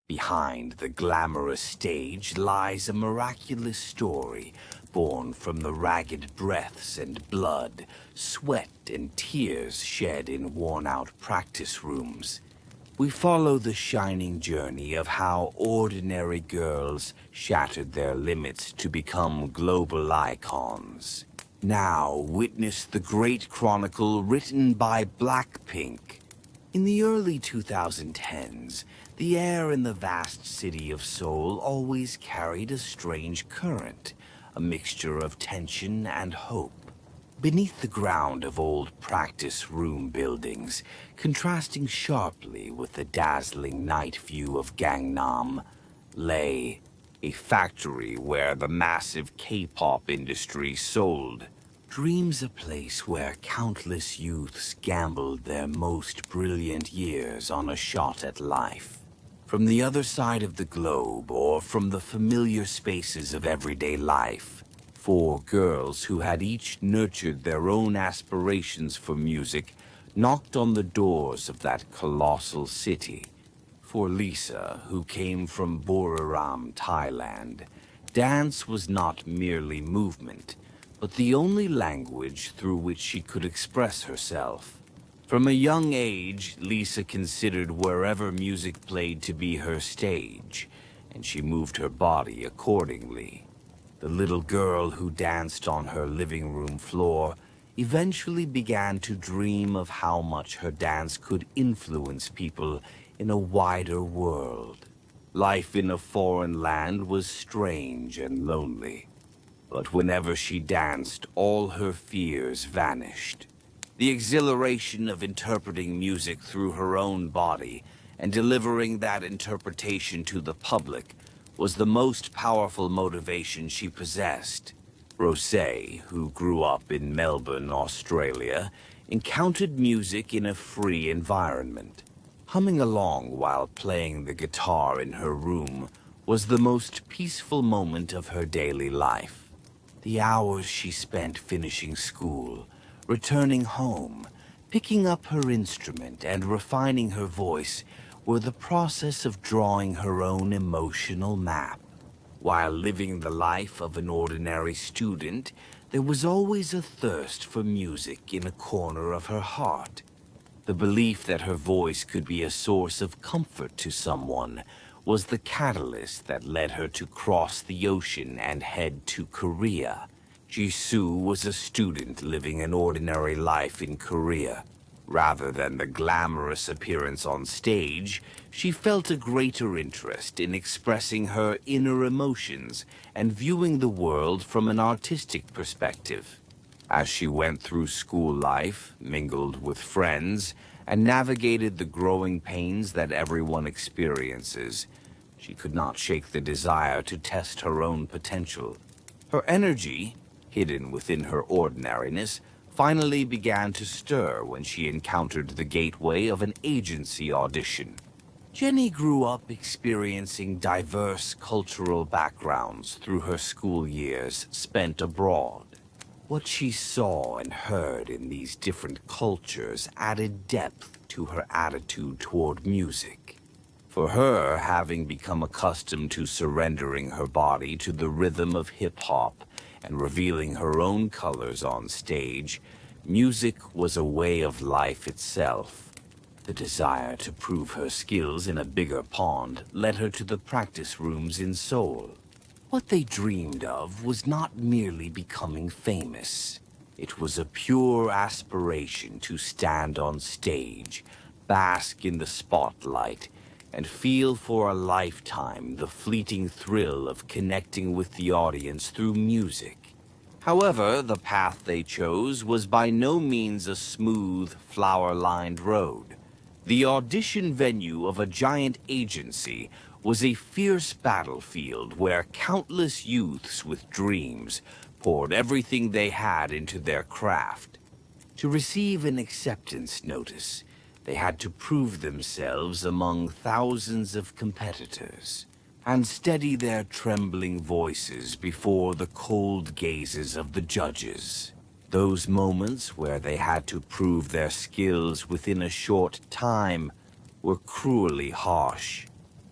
Behind the glamorous stage lies a miraculous story born from the ragged breaths and blood, sweat and tears shed in worn-out practice rooms. We follow the shining journey of how ordinary girls shattered their limits to become global icons. Now witness the great chronicle written by BLACKPINK. In the early 2010s, the air in the vast city of Seoul always carried a strange current, a mixture of tension and hope. Beneath the ground of old practice room buildings, contrasting sharply with the dazzling night view of Gangnam, lay a factory where the massive K-pop industry sold. Dreams, a place where countless youths gambled their most brilliant years on a shot at life. From the other side of the globe, or from the familiar spaces of everyday life, four girls who had each nurtured their own aspirations for music knocked on the doors of that colossal city. For Lisa, who came from Buriram, Thailand, dance was not merely movement, but the only language through which she could express herself. From a young age, Lisa considered wherever music played to be her stage, and she moved her body accordingly. The little girl who danced on her living room floor eventually began to dream of how much her dance could influence people in a wider world. Life in a foreign land was strange and lonely. But whenever she danced, all her fears vanished. The exhilaration of interpreting music through her own body and delivering that interpretation to the public was the most powerful motivation she possessed. Rosé, who grew up in Melbourne, Australia, encountered music in a free environment. Humming along while playing the guitar in her room was the most peaceful moment of her daily life. The hours she spent finishing school, returning home, picking up her instrument and refining her voice were the process of drawing her own emotional map. While living the life of an ordinary student, there was always a thirst for music in a corner of her heart. The belief that her voice could be a source of comfort to someone was the catalyst that led her to cross the ocean and head to Korea. Jisoo was a student living an ordinary life in Korea. Rather than the glamorous appearance on stage, she felt a greater interest in expressing her inner emotions and viewing the world from an artistic perspective. As she went through school life, mingled with friends, and navigated the growing pains that everyone experiences, she could not shake the desire to test her own potential. Her energy, hidden within her ordinariness, finally began to stir when she encountered the gateway of an agency audition. Jenny grew up experiencing diverse cultural backgrounds through her school years spent abroad. What she saw and heard in these different cultures added depth to her attitude toward music. For her, having become accustomed to surrendering her body to the rhythm of hip-hop and revealing her own colors on stage, music was a way of life itself. The desire to prove her skills in a bigger pond led her to the practice rooms in Seoul. What they dreamed of was not merely becoming famous. It was a pure aspiration to stand on stage, bask in the spotlight, and feel for a lifetime the fleeting thrill of connecting with the audience through music. However, the path they chose was by no means a smooth, flower-lined road. The audition venue of a giant agency was a fierce battlefield where countless youths with dreams poured everything they had into their craft. To receive an acceptance notice, they had to prove themselves among thousands of competitors and steady their trembling voices before the cold gazes of the judges. Those moments where they had to prove their skills within a short time were cruelly harsh.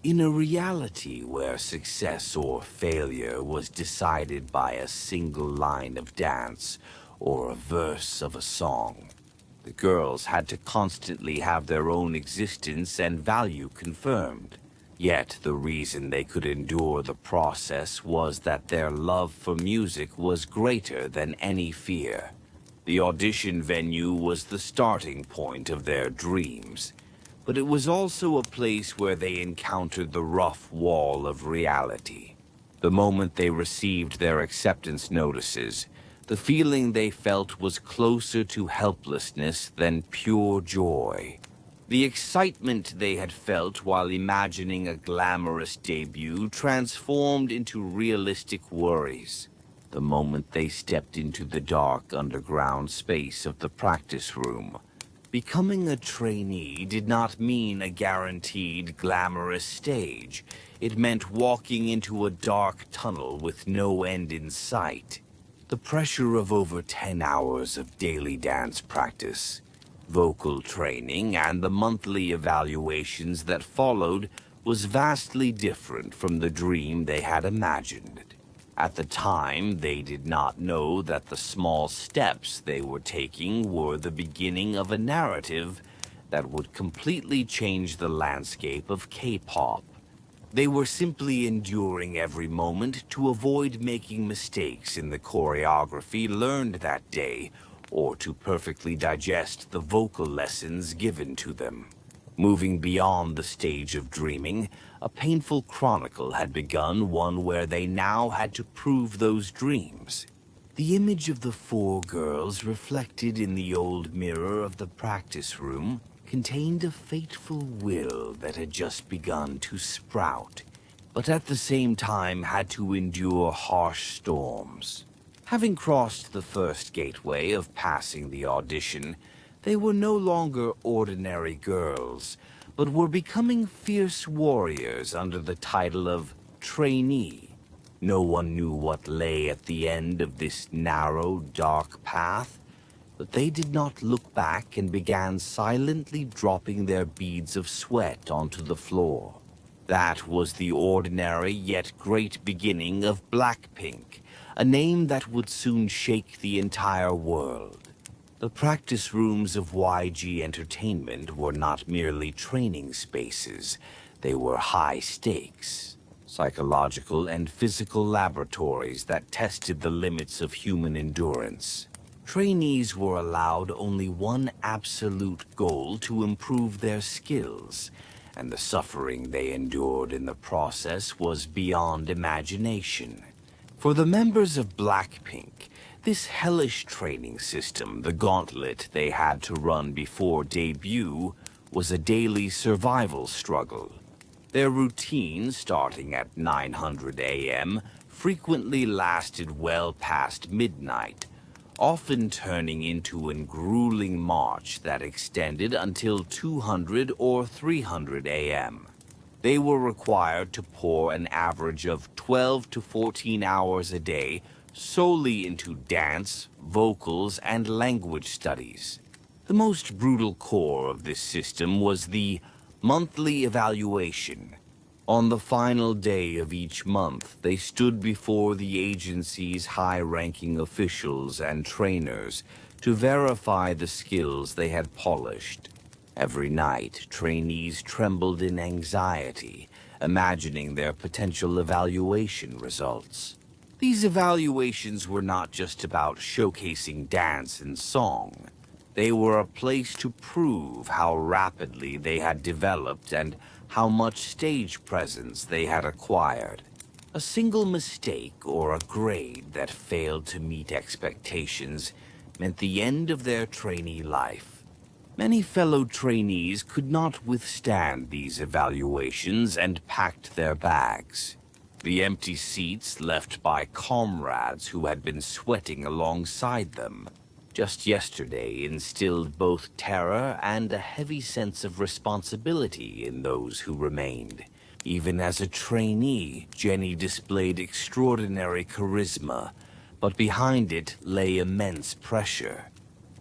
In a reality where success or failure was decided by a single line of dance or a verse of a song, the girls had to constantly have their own existence and value confirmed. Yet the reason they could endure the process was that their love for music was greater than any fear. The audition venue was the starting point of their dreams, but it was also a place where they encountered the rough wall of reality. The moment they received their acceptance notices, the feeling they felt was closer to helplessness than pure joy. The excitement they had felt while imagining a glamorous debut transformed into realistic worries. The moment they stepped into the dark underground space of the practice room, becoming a trainee did not mean a guaranteed glamorous stage. It meant walking into a dark tunnel with no end in sight. The pressure of over 10 hours of daily dance practice, vocal training, and the monthly evaluations that followed was vastly different from the dream they had imagined. At the time, they did not know that the small steps they were taking were the beginning of a narrative that would completely change the landscape of K-pop. They were simply enduring every moment to avoid making mistakes in the choreography learned that day, or to perfectly digest the vocal lessons given to them. Moving beyond the stage of dreaming, a painful chronicle had begun, one where they now had to prove those dreams. The image of the four girls reflected in the old mirror of the practice room contained a fateful will that had just begun to sprout, but at the same time had to endure harsh storms. Having crossed the first gateway of passing the audition, they were no longer ordinary girls, but were becoming fierce warriors under the title of trainee. No one knew what lay at the end of this narrow, dark path, but they did not look back and began silently dropping their beads of sweat onto the floor. That was the ordinary yet great beginning of BLACKPINK, a name that would soon shake the entire world. The practice rooms of YG Entertainment were not merely training spaces, they were high stakes, psychological and physical laboratories that tested the limits of human endurance. Trainees were allowed only one absolute goal: to improve their skills, and the suffering they endured in the process was beyond imagination. For the members of BLACKPINK, this hellish training system, the gauntlet they had to run before debut, was a daily survival struggle. Their routine, starting at 900 a.m., frequently lasted well past midnight, often turning into a grueling march that extended until 200 or 300 a.m. They were required to pour an average of 12 to 14 hours a day solely into dance, vocals, and language studies. The most brutal core of this system was the monthly evaluation. On the final day of each month, they stood before the agency's high-ranking officials and trainers to verify the skills they had polished. Every night, trainees trembled in anxiety, imagining their potential evaluation results. These evaluations were not just about showcasing dance and song. They were a place to prove how rapidly they had developed and how much stage presence they had acquired. A single mistake or a grade that failed to meet expectations meant the end of their trainee life. Many fellow trainees could not withstand these evaluations and packed their bags. The empty seats left by comrades who had been sweating alongside them just yesterday instilled both terror and a heavy sense of responsibility in those who remained. Even as a trainee, Jenny displayed extraordinary charisma, but behind it lay immense pressure.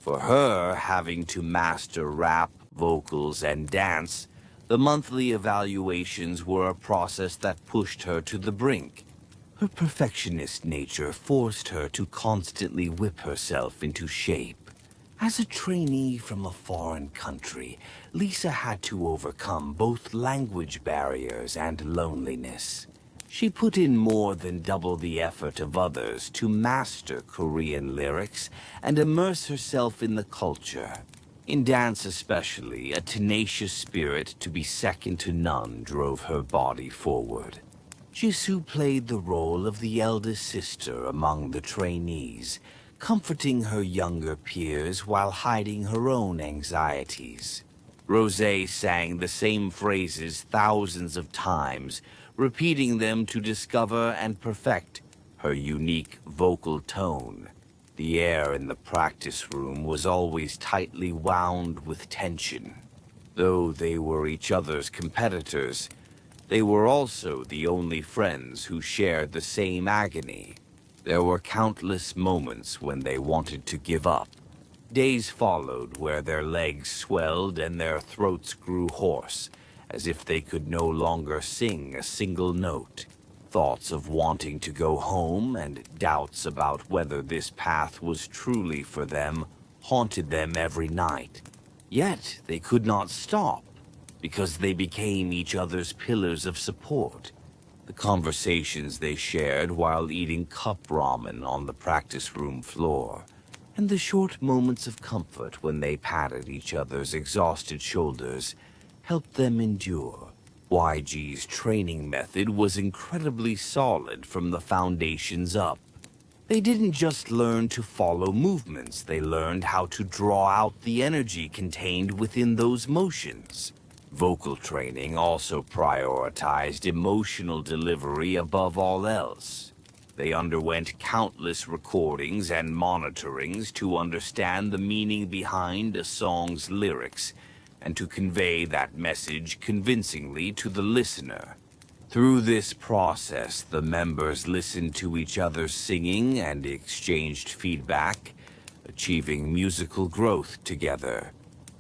For her, having to master rap, vocals, and dance The monthly evaluations were a process that pushed her to the brink. Her perfectionist nature forced her to constantly whip herself into shape. As a trainee from a foreign country, Lisa had to overcome both language barriers and loneliness. She put in more than double the effort of others to master Korean lyrics and immerse herself in the culture. In dance especially, a tenacious spirit to be second to none drove her body forward. Jisoo played the role of the eldest sister among the trainees, comforting her younger peers while hiding her own anxieties. Rosé sang the same phrases thousands of times, repeating them to discover and perfect her unique vocal tone. The air in the practice room was always tightly wound with tension. Though they were each other's competitors, they were also the only friends who shared the same agony. There were countless moments when they wanted to give up. Days followed where their legs swelled and their throats grew hoarse, as if they could no longer sing a single note. Thoughts of wanting to go home and doubts about whether this path was truly for them haunted them every night. Yet they could not stop, because they became each other's pillars of support. The conversations they shared while eating cup ramen on the practice room floor, and the short moments of comfort when they patted each other's exhausted shoulders, helped them endure. YG's training method was incredibly solid from the foundations up. They didn't just learn to follow movements, they learned how to draw out the energy contained within those motions. Vocal training also prioritized emotional delivery above all else. They underwent countless recordings and monitorings to understand the meaning behind a song's lyrics, and to convey that message convincingly to the listener. Through this process, the members listened to each other singing and exchanged feedback, achieving musical growth together.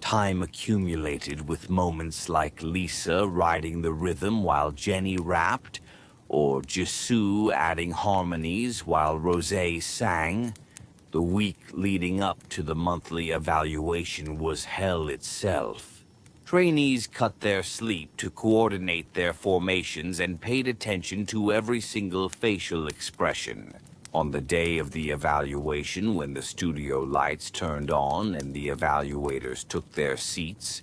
Time accumulated with moments like Lisa riding the rhythm while Jenny rapped, or Jisoo adding harmonies while Rosé sang. The week leading up to the monthly evaluation was hell itself. Trainees cut their sleep to coordinate their formations and paid attention to every single facial expression. On the day of the evaluation, when the studio lights turned on and the evaluators took their seats,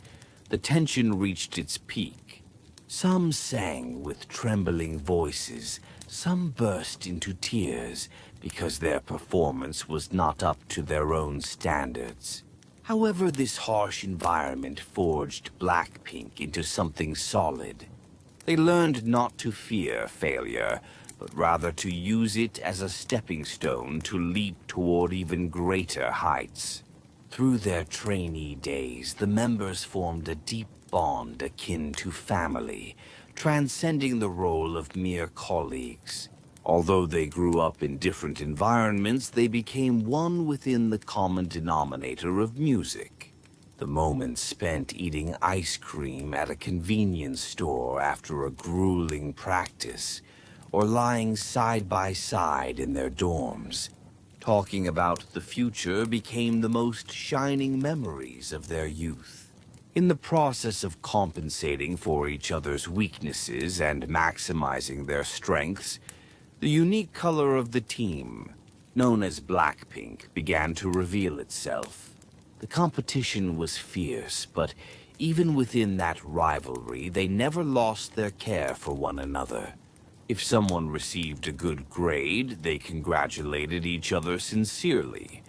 the tension reached its peak. Some sang with trembling voices, some burst into tears because their performance was not up to their own standards. However, this harsh environment forged BLACKPINK into something solid. They learned not to fear failure, but rather to use it as a stepping stone to leap toward even greater heights. Through their trainee days, the members formed a deep bond akin to family, transcending the role of mere colleagues. Although they grew up in different environments, they became one within the common denominator of music. The moments spent eating ice cream at a convenience store after a grueling practice, or lying side by side in their dorms, talking about the future became the most shining memories of their youth. In the process of compensating for each other's weaknesses and maximizing their strengths, the unique color of the team, known as BLACKPINK, began to reveal itself. The competition was fierce, but even within that rivalry, they never lost their care for one another. If someone received a good grade, they congratulated each other sincerely.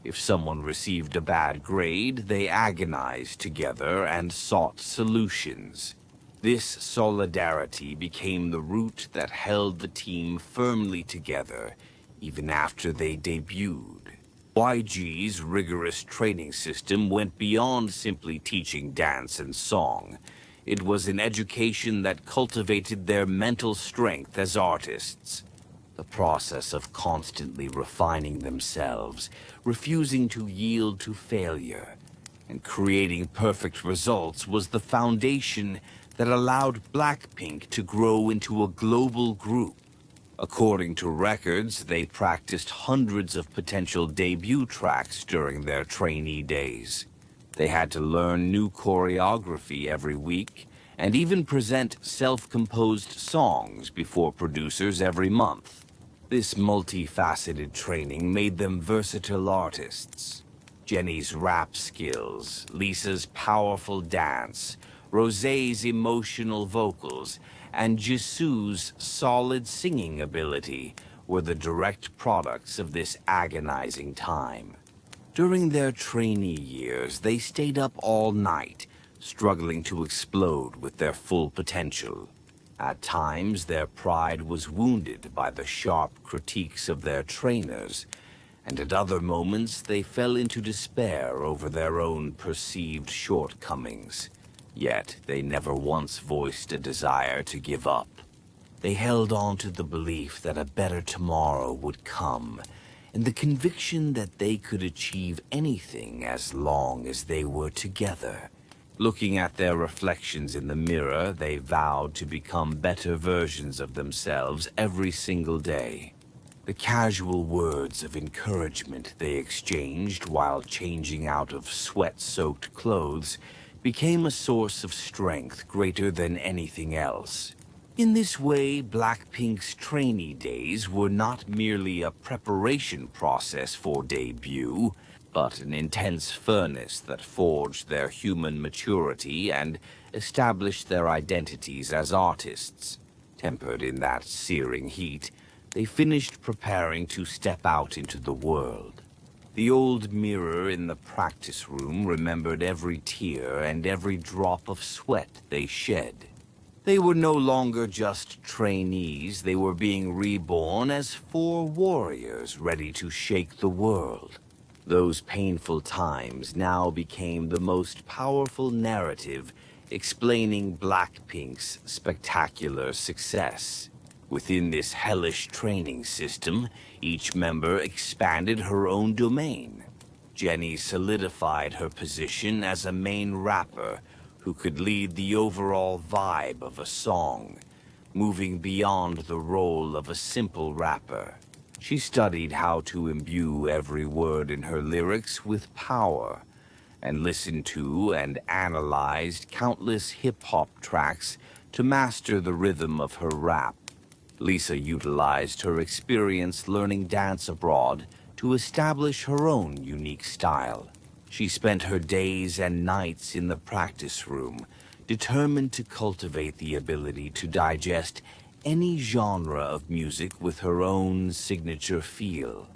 If someone received a bad grade, they agonized together and sought solutions. This solidarity became the root that held the team firmly together, even after they debuted. YG's rigorous training system went beyond simply teaching dance and song. It was an education that cultivated their mental strength as artists. The process of constantly refining themselves, refusing to yield to failure, and creating perfect results was the foundation that allowed BLACKPINK to grow into a global group. According to records, they practiced hundreds of potential debut tracks during their trainee days. They had to learn new choreography every week, and even present self-composed songs before producers every month. This multifaceted training made them versatile artists. Jenny's rap skills, Lisa's powerful dance, Rosé's emotional vocals, and Jisoo's solid singing ability were the direct products of this agonizing time. During their trainee years, they stayed up all night, struggling to explode with their full potential. At times, their pride was wounded by the sharp critiques of their trainers, and at other moments they fell into despair over their own perceived shortcomings. Yet they never once voiced a desire to give up. They held on to the belief that a better tomorrow would come, and the conviction that they could achieve anything as long as they were together. Looking at their reflections in the mirror, they vowed to become better versions of themselves every single day. The casual words of encouragement they exchanged while changing out of sweat-soaked clothes became a source of strength greater than anything else. In this way, BLACKPINK's trainee days were not merely a preparation process for debut, but an intense furnace that forged their human maturity and established their identities as artists. Tempered in that searing heat, they finished preparing to step out into the world. The old mirror in the practice room remembered every tear and every drop of sweat they shed. They were no longer just trainees, they were being reborn as 4 warriors ready to shake the world. Those painful times now became the most powerful narrative explaining BLACKPINK's spectacular success. Within this hellish training system, each member expanded her own domain. Jenny solidified her position as a main rapper who could lead the overall vibe of a song, moving beyond the role of a simple rapper. She studied how to imbue every word in her lyrics with power, and listened to and analyzed countless hip-hop tracks to master the rhythm of her rap. Lisa utilized her experience learning dance abroad to establish her own unique style. She spent her days and nights in the practice room, determined to cultivate the ability to digest any genre of music with her own signature feel.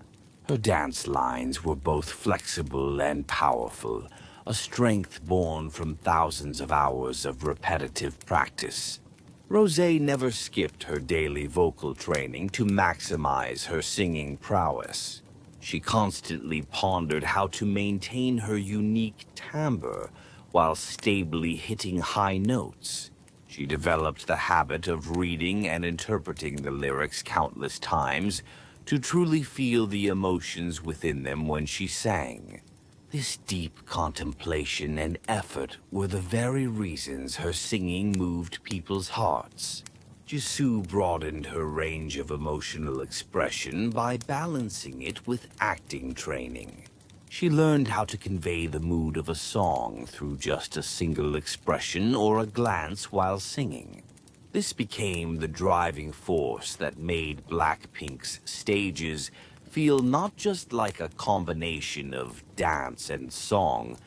Her dance lines were both flexible and powerful, a strength born from thousands of hours of repetitive practice. Rosé never skipped her daily vocal training to maximize her singing prowess. She constantly pondered how to maintain her unique timbre while stably hitting high notes. She developed the habit of reading and interpreting the lyrics countless times to truly feel the emotions within them when she sang. This deep contemplation and effort were the very reasons her singing moved people's hearts. Jisoo broadened her range of emotional expression by balancing it with acting training. She learned how to convey the mood of a song through just a single expression or a glance while singing. This became the driving force that made BLACKPINK's stages feel not just like a combination of dance and song,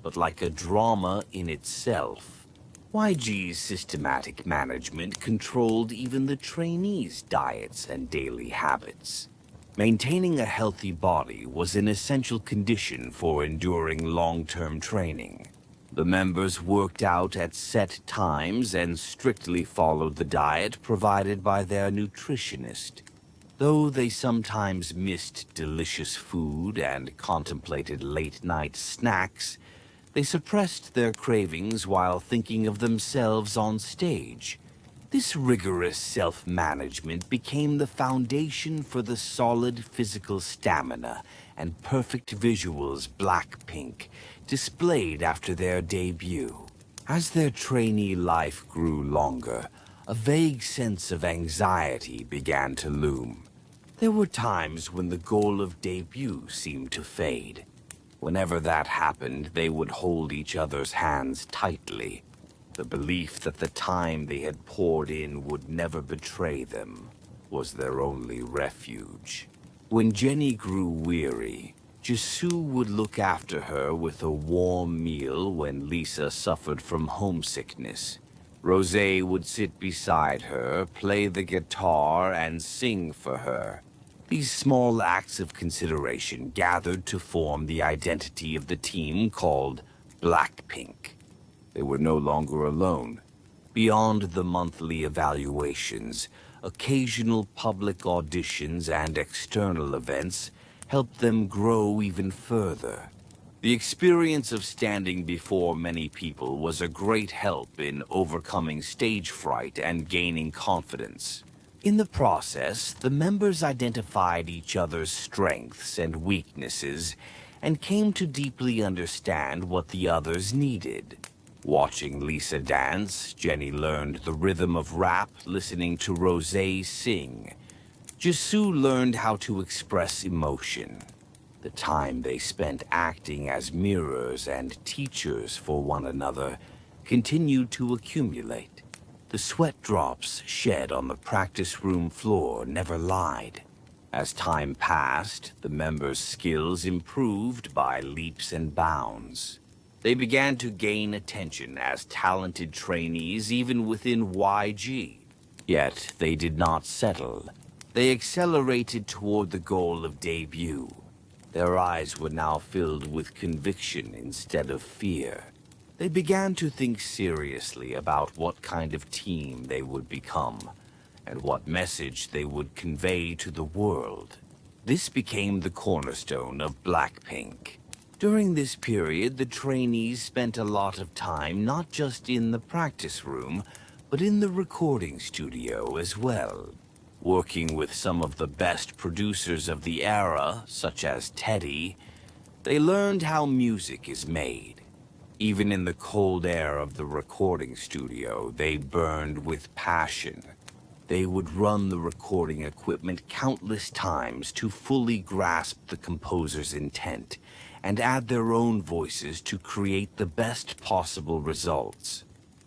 but like a drama in itself. YG's systematic management controlled even the trainees' diets and daily habits. Maintaining a healthy body was an essential condition for enduring long-term training. The members worked out at set times and strictly followed the diet provided by their nutritionist. Though they sometimes missed delicious food and contemplated late-night snacks, they suppressed their cravings while thinking of themselves on stage. This rigorous self-management became the foundation for the solid physical stamina and perfect visuals BLACKPINK displayed after their debut. As their trainee life grew longer, a vague sense of anxiety began to loom. There were times when the goal of debut seemed to fade. Whenever that happened, they would hold each other's hands tightly. The belief that the time they had poured in would never betray them was their only refuge. When Jenny grew weary, Jisoo would look after her with a warm meal when Lisa suffered from homesickness. Rosé would sit beside her, play the guitar, and sing for her. These small acts of consideration gathered to form the identity of the team called BLACKPINK. They were no longer alone. Beyond the monthly evaluations, occasional public auditions and external events helped them grow even further. The experience of standing before many people was a great help in overcoming stage fright and gaining confidence. In the process, the members identified each other's strengths and weaknesses and came to deeply understand what the others needed. Watching Lisa dance, Jenny learned the rhythm of rap listening to Rosé sing. Jisoo learned how to express emotion. The time they spent acting as mirrors and teachers for one another continued to accumulate. The sweat drops shed on the practice room floor never lied. As time passed, the members' skills improved by leaps and bounds. They began to gain attention as talented trainees even within YG. Yet they did not settle. They accelerated toward the goal of debut. Their eyes were now filled with conviction instead of fear. They began to think seriously about what kind of team they would become, and what message they would convey to the world. This became the cornerstone of BLACKPINK. During this period, the trainees spent a lot of time not just in the practice room, but in the recording studio as well. Working with some of the best producers of the era, such as Teddy, they learned how music is made. Even in the cold air of the recording studio, they burned with passion. They would run the recording equipment countless times to fully grasp the composer's intent and add their own voices to create the best possible results.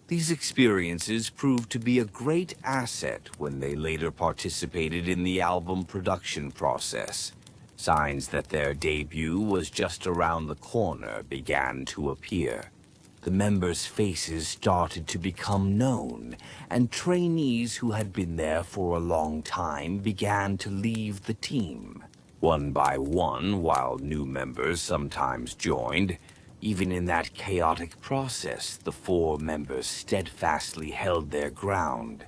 These experiences proved to be a great asset when they later participated in the album production process. Signs that their debut was just around the corner began to appear. The members' faces started to become known, and trainees who had been there for a long time began to leave the team. One by one, while new members sometimes joined. Even in that chaotic process, the four members steadfastly held their ground.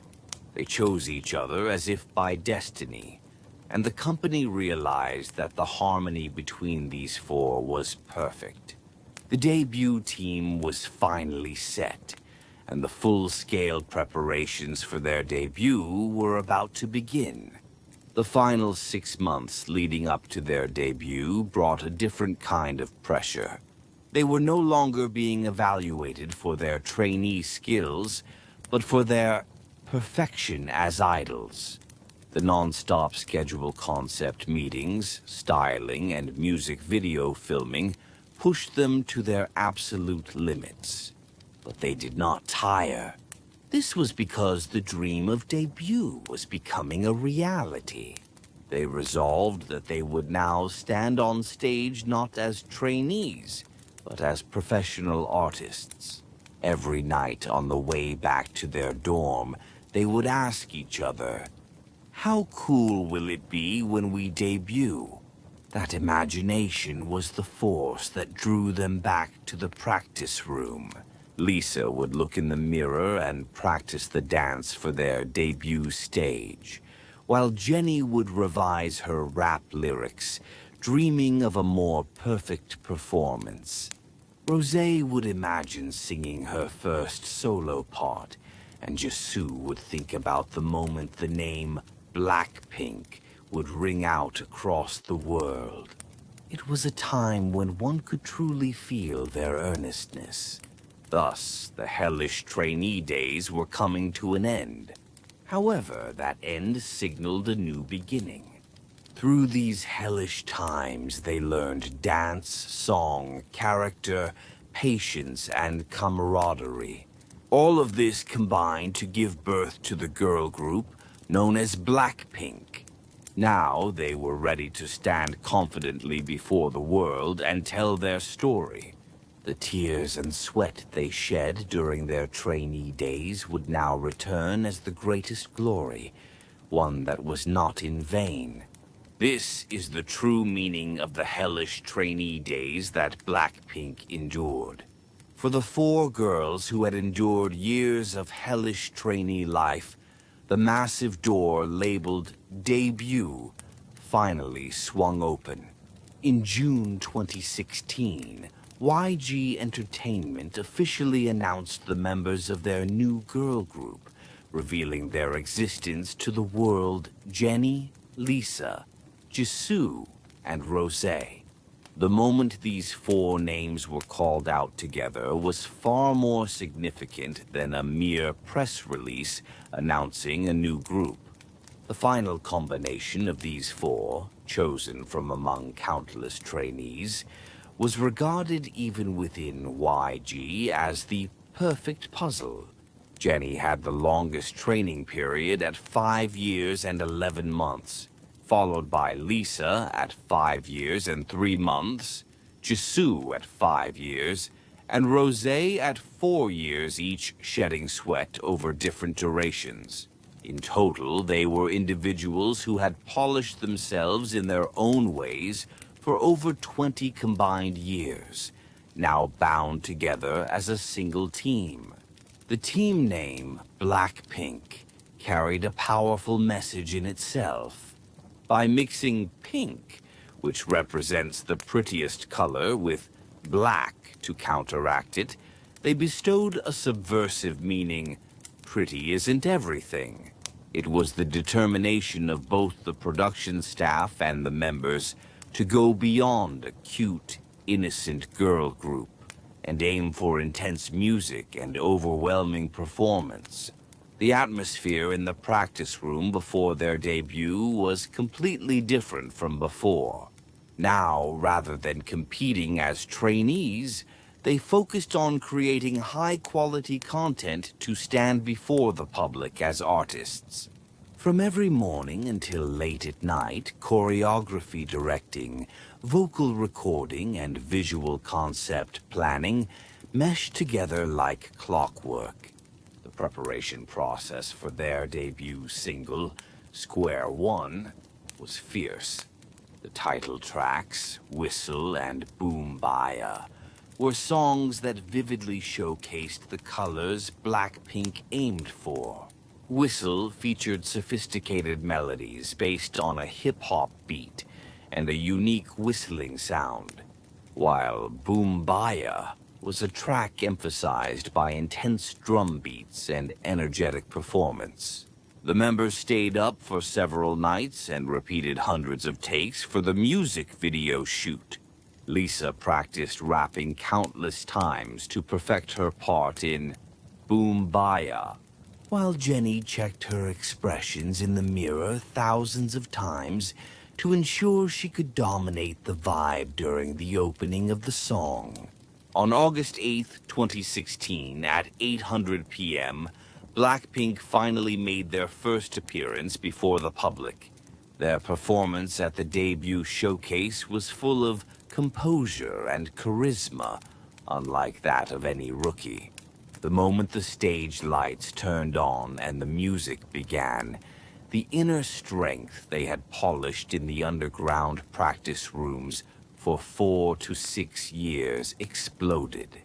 They chose each other as if by destiny, and the company realized that the harmony between these four was perfect. The debut team was finally set, and the full-scale preparations for their debut were about to begin. The final 6 months leading up to their debut brought a different kind of pressure. They were no longer being evaluated for their trainee skills, but for their perfection as idols. The non-stop schedule concept meetings, styling, and music video filming pushed them to their absolute limits. But they did not tire. This was because the dream of debut was becoming a reality. They resolved that they would now stand on stage not as trainees, but as professional artists. Every night on the way back to their dorm, they would ask each other, "How cool will it be when we debut?" That imagination was the force that drew them back to the practice room. Lisa would look in the mirror and practice the dance for their debut stage, while Jenny would revise her rap lyrics, dreaming of a more perfect performance. Rosé would imagine singing her first solo part, and Jisoo would think about the moment the name BLACKPINK would ring out across the world. It was a time when one could truly feel their earnestness. Thus, the hellish trainee days were coming to an end. However, that end signaled a new beginning. Through these hellish times, they learned dance, song, character, patience, and camaraderie. All of this combined to give birth to the girl group known as BLACKPINK. Now they were ready to stand confidently before the world and tell their story. The tears and sweat they shed during their trainee days would now return as the greatest glory, one that was not in vain. This is the true meaning of the hellish trainee days that BLACKPINK endured. For the four girls who had endured years of hellish trainee life, the massive door labeled Debut finally swung open. In June 2016, YG Entertainment officially announced the members of their new girl group, revealing their existence to the world: Jennie, Lisa, Jisoo, and Rosé. The moment these four names were called out together was far more significant than a mere press release announcing a new group. The final combination of these four, chosen from among countless trainees, was regarded even within YG as the perfect puzzle. Jennie had the longest training period at 5 years and 11 months. Followed by Lisa at 5 years and 3 months, Jisoo at 5 years, and Rosé at 4 years, each shedding sweat over different durations. In total, they were individuals who had polished themselves in their own ways for over 20 combined years, now bound together as a single team. The team name, BLACKPINK, carried a powerful message in itself. By mixing pink, which represents the prettiest color, with black to counteract it, they bestowed a subversive meaning: pretty isn't everything. It was the determination of both the production staff and the members to go beyond a cute, innocent girl group and aim for intense music and overwhelming performance. The atmosphere in the practice room before their debut was completely different from before. Now, rather than competing as trainees, they focused on creating high-quality content to stand before the public as artists. From every morning until late at night, choreography directing, vocal recording, and visual concept planning meshed together like clockwork. The preparation process for their debut single, Square One, was fierce. The title tracks, Whistle and Boom Baya, were songs that vividly showcased the colors BLACKPINK aimed for. Whistle featured sophisticated melodies based on a hip-hop beat and a unique whistling sound, while Boom Baya was a track emphasized by intense drum beats and energetic performance. The members stayed up for several nights and repeated hundreds of takes for the music video shoot. Lisa practiced rapping countless times to perfect her part in Boom Baya, while Jennie checked her expressions in the mirror thousands of times to ensure she could dominate the vibe during the opening of the song. On August 8th, 2016, at 8:00 p.m., BLACKPINK finally made their first appearance before the public. Their performance at the debut showcase was full of composure and charisma, unlike that of any rookie. The moment the stage lights turned on and the music began, the inner strength they had polished in the underground practice rooms for 4 to 6 years exploded.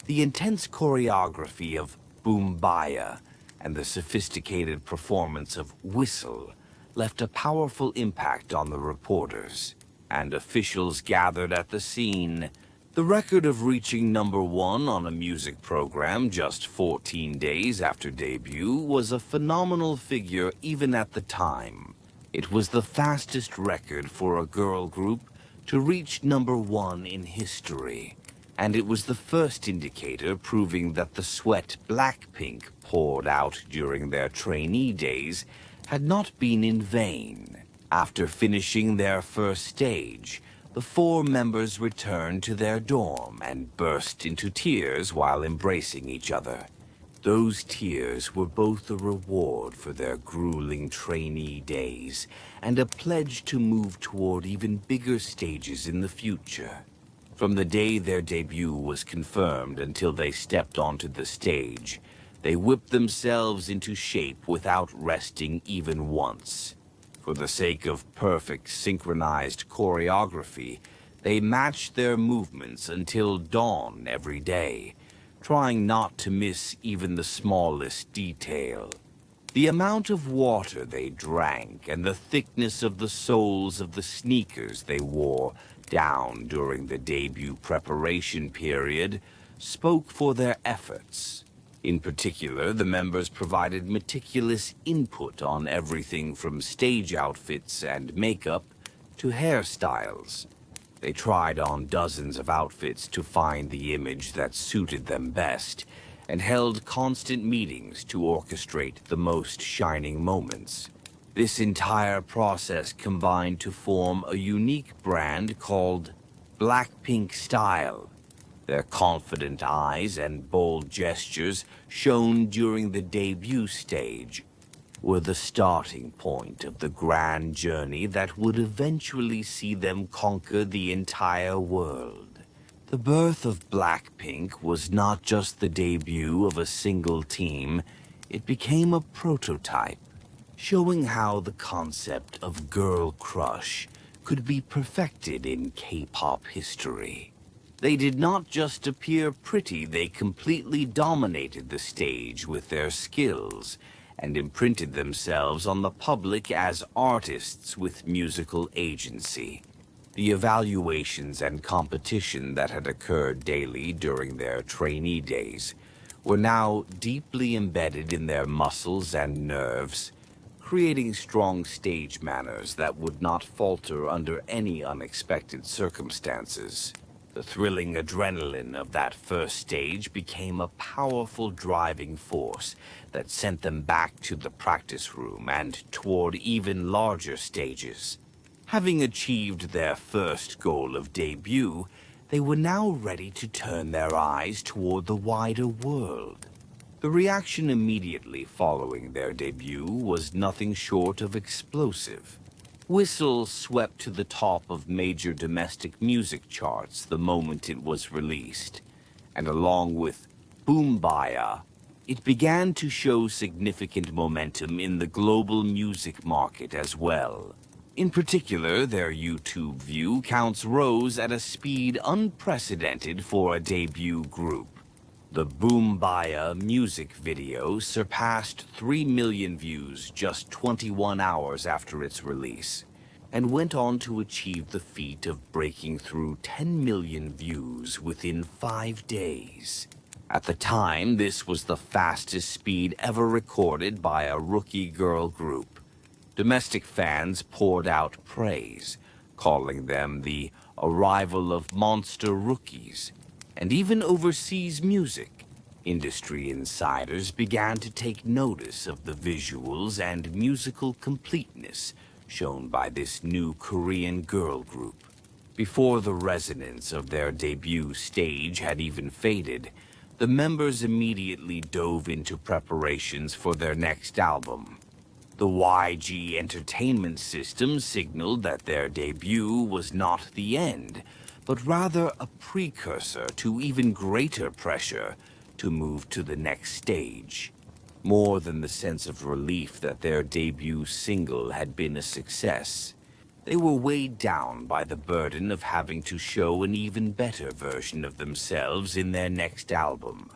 The intense choreography of Boom Baya and the sophisticated performance of Whistle left a powerful impact on the reporters and officials gathered at the scene. The record of reaching #1 on a music program just 14 days after debut was a phenomenal figure even at the time. It was the fastest record for a girl group to reach #1 in history. and it was the first indicator proving that the sweat BLACKPINK poured out during their trainee days had not been in vain. After finishing their first stage, the four members returned to their dorm and burst into tears while embracing each other. Those tears were both a reward for their grueling trainee days and a pledge to move toward even bigger stages in the future. From the day their debut was confirmed until they stepped onto the stage, they whipped themselves into shape without resting even once. For the sake of perfect synchronized choreography, they matched their movements until dawn every day, trying not to miss even the smallest detail. The amount of water they drank and the thickness of the soles of the sneakers they wore down during the debut preparation period spoke for their efforts. In particular, the members provided meticulous input on everything from stage outfits and makeup to hairstyles. They tried on dozens of outfits to find the image that suited them best, and held constant meetings to orchestrate the most shining moments. This entire process combined to form a unique brand called BLACKPINK Style. Their confident eyes and bold gestures shown during the debut stage were the starting point of the grand journey that would eventually see them conquer the entire world. The birth of BLACKPINK was not just the debut of a single team, it became a prototype, showing how the concept of girl crush could be perfected in K-pop history. They did not just appear pretty, they completely dominated the stage with their skills and imprinted themselves on the public as artists with musical agency. The evaluations and competition that had occurred daily during their trainee days were now deeply embedded in their muscles and nerves, creating strong stage manners that would not falter under any unexpected circumstances. The thrilling adrenaline of that first stage became a powerful driving force that sent them back to the practice room and toward even larger stages. Having achieved their first goal of debut, they were now ready to turn their eyes toward the wider world. The reaction immediately following their debut was nothing short of explosive. Whistle swept to the top of major domestic music charts the moment it was released, and along with Boom Baya, it began to show significant momentum in the global music market as well. In particular, their YouTube view counts rose at a speed unprecedented for a debut group. The Boom Baya music video surpassed 3 million views just 21 hours after its release, and went on to achieve the feat of breaking through 10 million views within 5 days. At the time, this was the fastest speed ever recorded by a rookie girl group. Domestic fans poured out praise, calling them the arrival of monster rookies. And even overseas music industry insiders began to take notice of the visuals and musical completeness shown by this new Korean girl group. Before the resonance of their debut stage had even faded, the members immediately dove into preparations for their next album. The YG Entertainment System signaled that their debut was not the end, but rather a precursor to even greater pressure to move to the next stage. More than the sense of relief that their debut single had been a success, they were weighed down by the burden of having to show an even better version of themselves in their next album.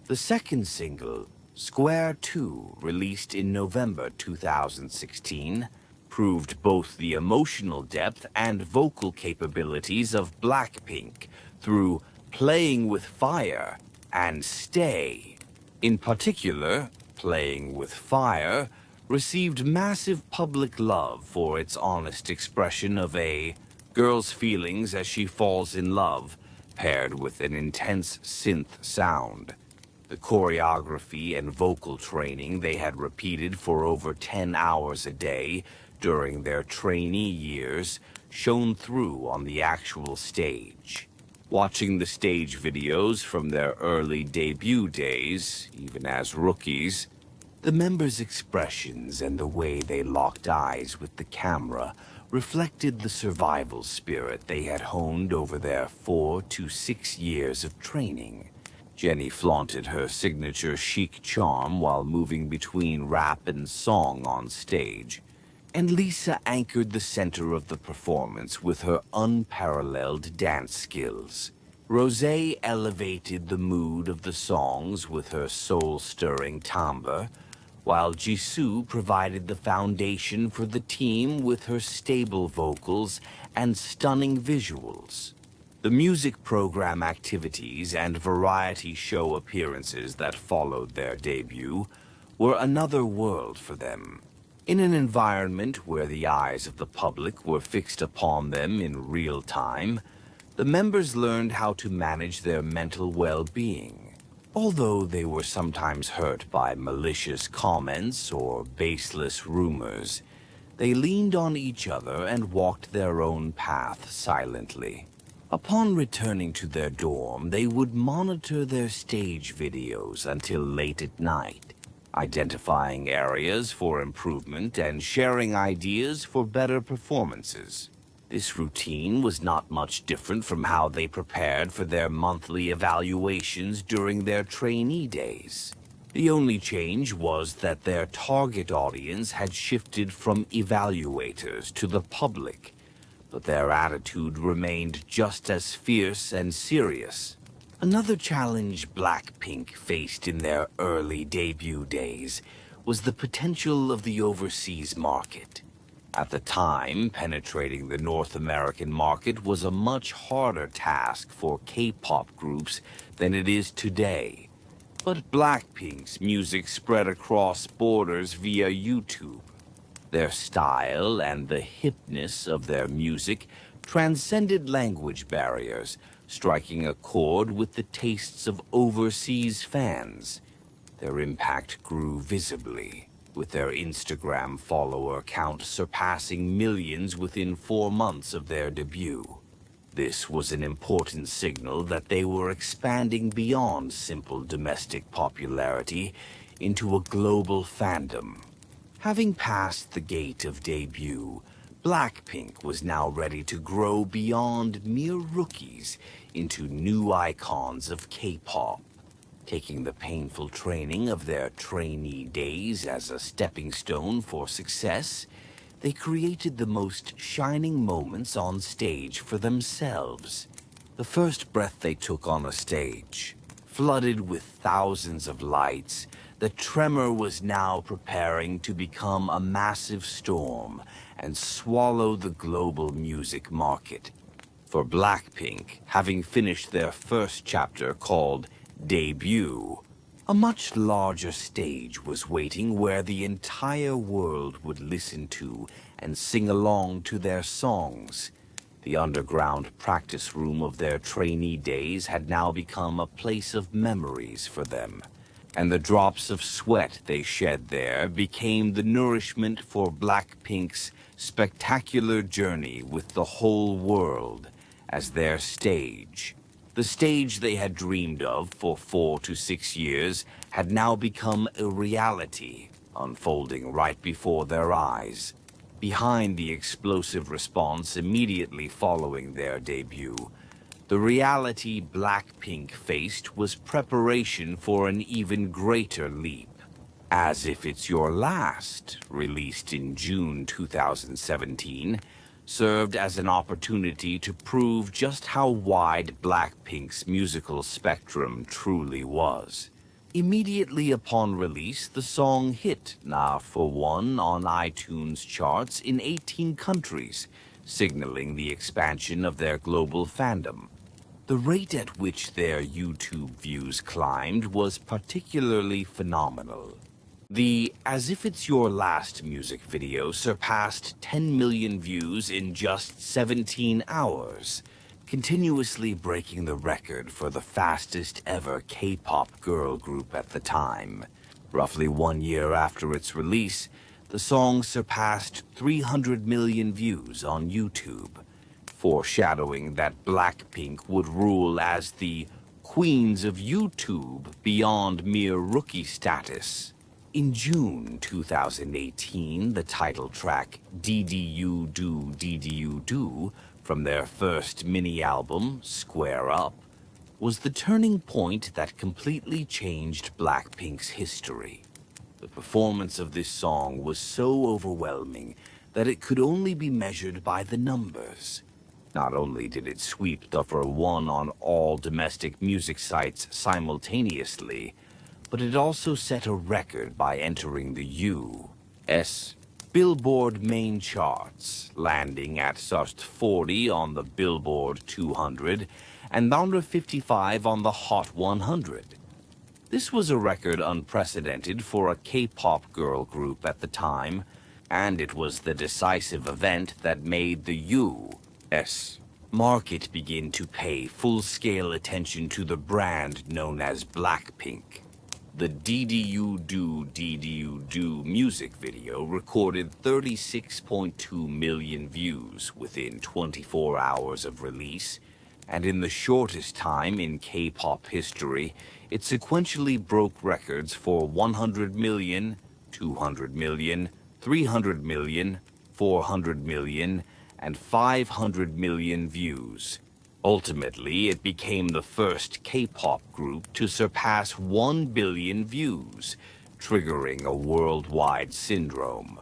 The second single, Square 2, released in November 2016, proved both the emotional depth and vocal capabilities of BLACKPINK through Playing with Fire and Stay. In particular, Playing with Fire received massive public love for its honest expression of a girl's feelings as she falls in love, paired with an intense synth sound. The choreography and vocal training they had repeated for over 10 hours a day during their trainee years shone through on the actual stage. Watching the stage videos from their early debut days, even as rookies, the members' expressions and the way they locked eyes with the camera reflected the survival spirit they had honed over their 4 to 6 years of training. Jenny flaunted her signature chic charm while moving between rap and song on stage, and Lisa anchored the center of the performance with her unparalleled dance skills. Rosé elevated the mood of the songs with her soul-stirring timbre, while Jisoo provided the foundation for the team with her stable vocals and stunning visuals. The music program activities and variety show appearances that followed their debut were another world for them. In an environment where the eyes of the public were fixed upon them in real time, the members learned how to manage their mental well-being. Although they were sometimes hurt by malicious comments or baseless rumors, they leaned on each other and walked their own path silently. Upon returning to their dorm, they would monitor their stage videos until late at night, identifying areas for improvement and sharing ideas for better performances. This routine was not much different from how they prepared for their monthly evaluations during their trainee days. The only change was that their target audience had shifted from evaluators to the public, but their attitude remained just as fierce and serious. Another challenge BLACKPINK faced in their early debut days was the potential of the overseas market. At the time, penetrating the North American market was a much harder task for K-pop groups than it is today. But BLACKPINK's music spread across borders via YouTube. Their style and the hipness of their music transcended language barriers, striking a chord with the tastes of overseas fans. Their impact grew visibly, with their Instagram follower count surpassing millions within 4 months of their debut. This was an important signal that they were expanding beyond simple domestic popularity into a global fandom. Having passed the gate of debut, BLACKPINK was now ready to grow beyond mere rookies into new icons of K-pop. Taking the painful training of their trainee days as a stepping stone for success, they created the most shining moments on stage for themselves. The first breath they took on a stage, flooded with thousands of lights, the tremor was now preparing to become a massive storm and swallow the global music market. For BLACKPINK, having finished their first chapter called Debut, a much larger stage was waiting where the entire world would listen to and sing along to their songs. The underground practice room of their trainee days had now become a place of memories for them, and the drops of sweat they shed there became the nourishment for BLACKPINK's spectacular journey with the whole world as their stage. The stage they had dreamed of for 4 to 6 years had now become a reality, unfolding right before their eyes. Behind the explosive response immediately following their debut, the reality BLACKPINK faced was preparation for an even greater leap. As If It's Your Last, released in June 2017, served as an opportunity to prove just how wide BLACKPINK's musical spectrum truly was. Immediately upon release, the song hit #1 on iTunes charts in 18 countries, signaling the expansion of their global fandom. The rate at which their YouTube views climbed was particularly phenomenal. The As If It's Your Last music video surpassed 10 million views in just 17 hours, continuously breaking the record for the fastest ever K-pop girl group at the time. Roughly 1 year after its release, the song surpassed 300 million views on YouTube, foreshadowing that BLACKPINK would rule as the queens of YouTube beyond mere rookie status. In June 2018, the title track DDU from their first mini-album, Square Up, was the turning point that completely changed BLACKPINK's history. The performance of this song was so overwhelming that it could only be measured by the numbers. Not only did it sweep number one on all domestic music sites simultaneously, but it also set a record by entering the U.S. Billboard main charts, landing at just 40 on the Billboard 200 and number 55 on the Hot 100. This was a record unprecedented for a K-pop girl group at the time, and it was the decisive event that made the U.S. market begin to pay full-scale attention to the brand known as BLACKPINK. The DDU music video recorded 36.2 million views within 24 hours of release, and in the shortest time in K-pop history, it sequentially broke records for 100 million, 200 million, 300 million, 400 million, and 500 million views. Ultimately, it became the first K-pop group to surpass 1 billion views, triggering a worldwide syndrome.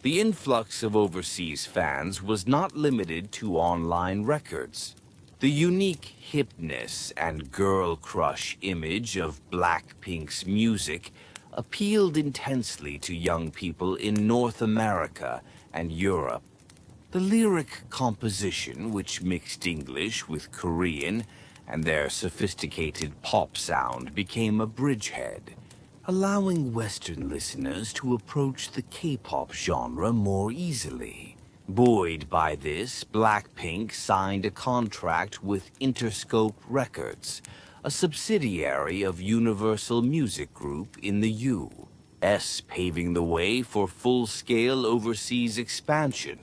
The influx of overseas fans was not limited to online records. The unique hipness and girl crush image of BLACKPINK's music appealed intensely to young people in North America and Europe. The lyric composition, which mixed English with Korean, and their sophisticated pop sound became a bridgehead, allowing Western listeners to approach the K-pop genre more easily. Buoyed by this, BLACKPINK signed a contract with Interscope Records, a subsidiary of Universal Music Group in the U.S., paving the way for full-scale overseas expansion.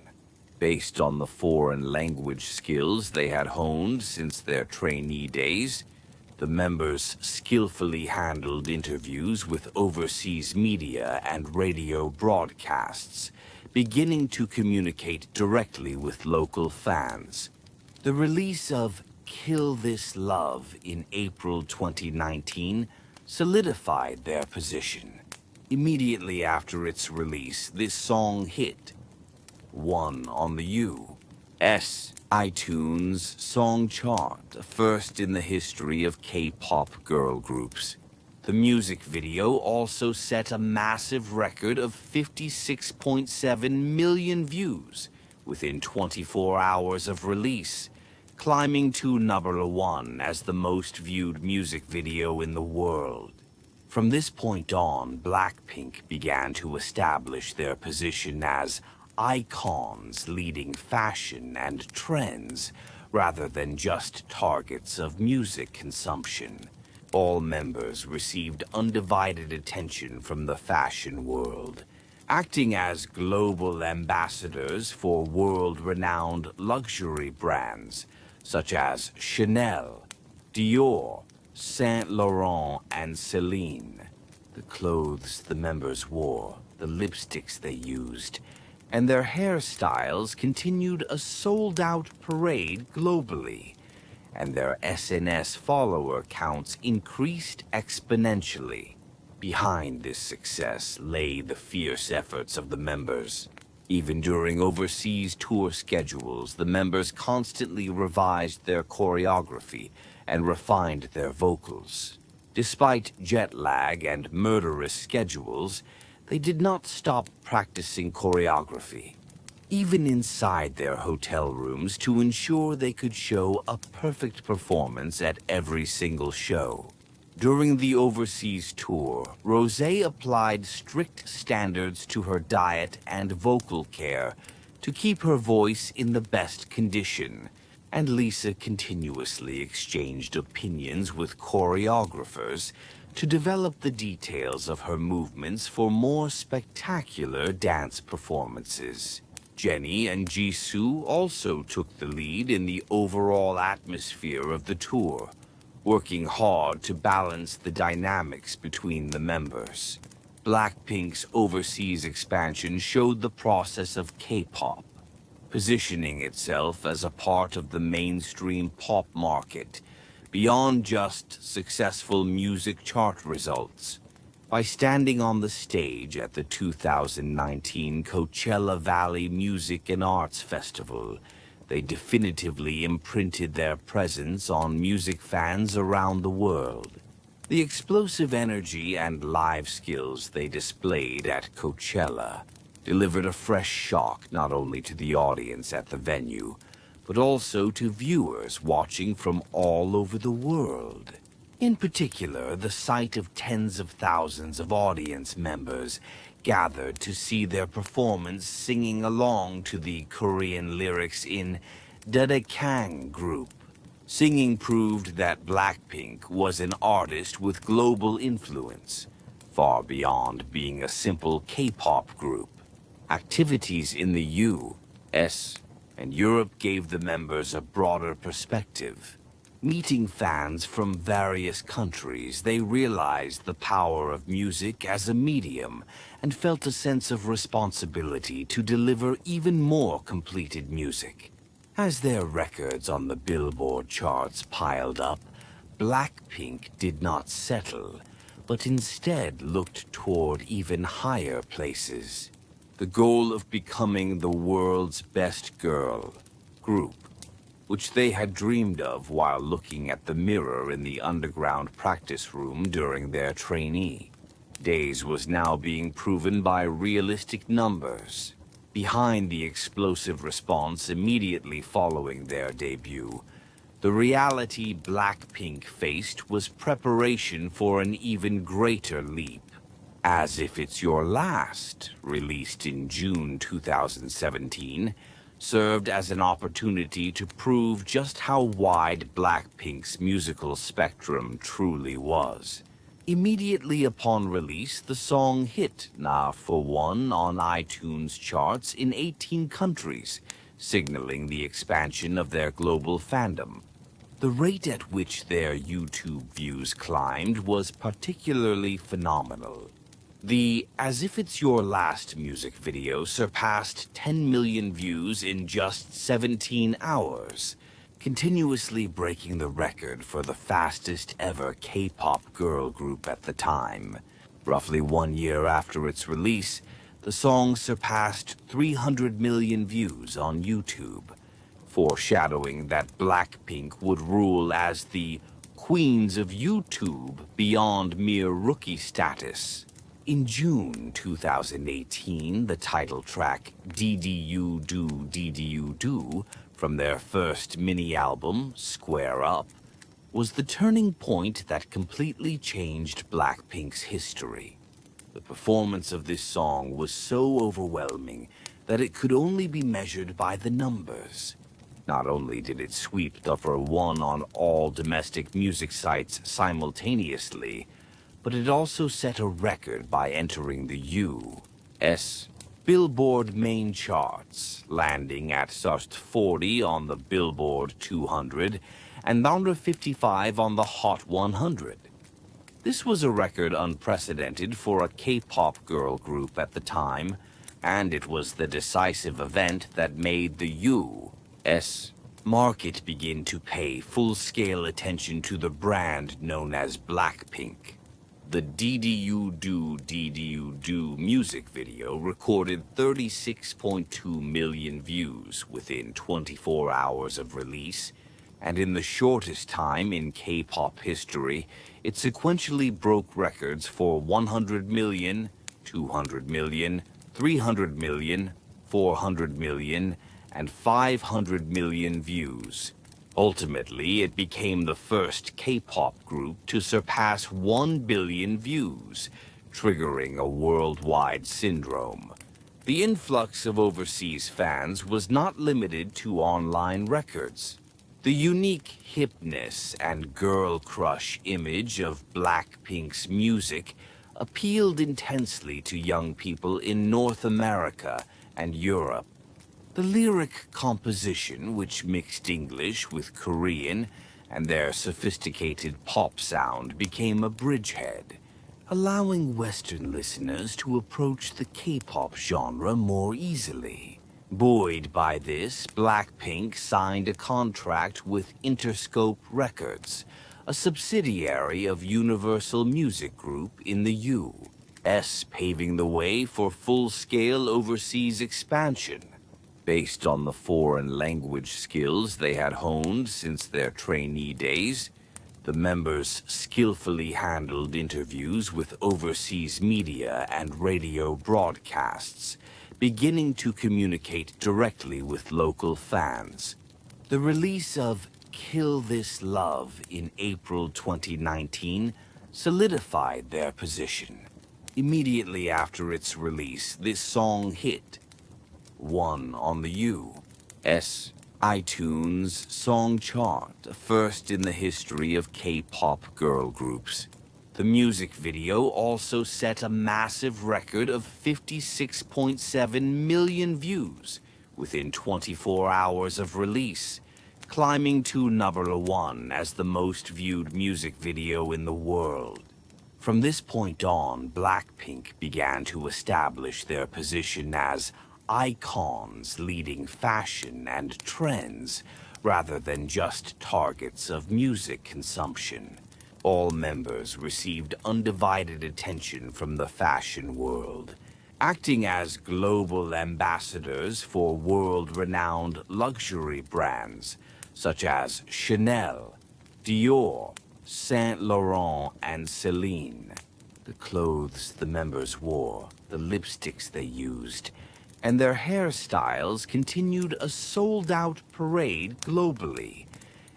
Based on the foreign language skills they had honed since their trainee days, the members skillfully handled interviews with overseas media and radio broadcasts, beginning to communicate directly with local fans. The release of Kill This Love in April 2019 solidified their position. Immediately after its release, this song hit 1 on the U.S. iTunes song chart, a first in the history of K-pop girl groups. The music video also set a massive record of 56.7 million views within 24 hours of release, climbing to number 1 as the most viewed music video in the world. From this point on, BLACKPINK began to establish their position as icons leading fashion and trends, rather than just targets of music consumption. All members received undivided attention from the fashion world, acting as global ambassadors for world-renowned luxury brands such as Chanel, Dior, Saint Laurent, and Celine. The clothes the members wore, the lipsticks they used, and their hairstyles continued a sold-out parade globally, and their SNS follower counts increased exponentially. Behind this success lay the fierce efforts of the members. Even during overseas tour schedules, the members constantly revised their choreography and refined their vocals. Despite jet lag and murderous schedules, they did not stop practicing choreography, even inside their hotel rooms, to ensure they could show a perfect performance at every single show. During the overseas tour, Rosé applied strict standards to her diet and vocal care to keep her voice in the best condition, and Lisa continuously exchanged opinions with choreographers to develop the details of her movements for more spectacular dance performances. Jenny and Jisoo also took the lead in the overall atmosphere of the tour, working hard to balance the dynamics between the members. BLACKPINK's overseas expansion showed the process of K-pop, positioning itself as a part of the mainstream pop market, beyond just successful music chart results. By standing on the stage at the 2019 Coachella Valley Music and Arts Festival, they definitively imprinted their presence on music fans around the world. The explosive energy and live skills they displayed at Coachella delivered a fresh shock not only to the audience at the venue, but also to viewers watching from all over the world. In particular, the sight of tens of thousands of audience members gathered to see their performance singing along to the Korean lyrics in dazzling group. Singing proved that BLACKPINK was an artist with global influence, far beyond being a simple K-pop group. Activities in the U.S. and Europe gave the members a broader perspective. Meeting fans from various countries, they realized the power of music as a medium and felt a sense of responsibility to deliver even more completed music. As their records on the Billboard charts piled up, BLACKPINK did not settle, but instead looked toward even higher places. The goal of becoming the world's best girl group, which they had dreamed of while looking at the mirror in the underground practice room during their trainee days, was now being proven by realistic numbers. Behind the explosive response immediately following their debut, the reality BLACKPINK faced was preparation for an even greater leap. As If It's Your Last, released in June 2017, served as an opportunity to prove just how wide BLACKPINK's musical spectrum truly was. Immediately upon release, the song hit #1 on iTunes charts in 18 countries, signaling the expansion of their global fandom. The rate at which their YouTube views climbed was particularly phenomenal. The As If It's Your Last music video surpassed 10 million views in just 17 hours, continuously breaking the record for the fastest ever K-pop girl group at the time. Roughly 1 year after its release, the song surpassed 300 million views on YouTube, foreshadowing that BLACKPINK would rule as the queens of YouTube beyond mere rookie status. In June 2018, the title track DDU Do from their first mini-album, Square Up, was the turning point that completely changed BLACKPINK's history. The performance of this song was so overwhelming that it could only be measured by the numbers. Not only did it sweep #1 on all domestic music sites simultaneously, but it also set a record by entering the U.S. Billboard main charts, landing at +40 on the Billboard 200 and #55 on the Hot 100. This was a record unprecedented for a K-pop girl group at the time, and it was the decisive event that made the U.S. market begin to pay full-scale attention to the brand known as BLACKPINK. The DDU Do music video recorded 36.2 million views within 24 hours of release, and in the shortest time in K-pop history, it sequentially broke records for 100 million, 200 million, 300 million, 400 million, and 500 million views. Ultimately, it became the first K-pop group to surpass 1 billion views, triggering a worldwide syndrome. The influx of overseas fans was not limited to online records. The unique hipness and girl crush image of BLACKPINK's music appealed intensely to young people in North America and Europe. The lyric composition, which mixed English with Korean and their sophisticated pop sound, became a bridgehead, allowing Western listeners to approach the K-pop genre more easily. Buoyed by this, BLACKPINK signed a contract with Interscope Records, a subsidiary of Universal Music Group in the U.S., paving the way for full-scale overseas expansion. Based on the foreign language skills they had honed since their trainee days, the members skillfully handled interviews with overseas media and radio broadcasts, beginning to communicate directly with local fans. The release of Kill This Love in April 2019 solidified their position. Immediately after its release, this song hit 1 on the U.S. iTunes song chart, a first in the history of K-pop girl groups. The music video also set a massive record of 56.7 million views within 24 hours of release, climbing to number 1 as the most viewed music video in the world. From this point on, BLACKPINK began to establish their position as icons leading fashion and trends rather than just targets of music consumption. All members received undivided attention from the fashion world, acting as global ambassadors for world-renowned luxury brands such as Chanel, Dior, Saint Laurent, and Celine. The clothes the members wore, the lipsticks they used, and their hairstyles continued a sold-out parade globally,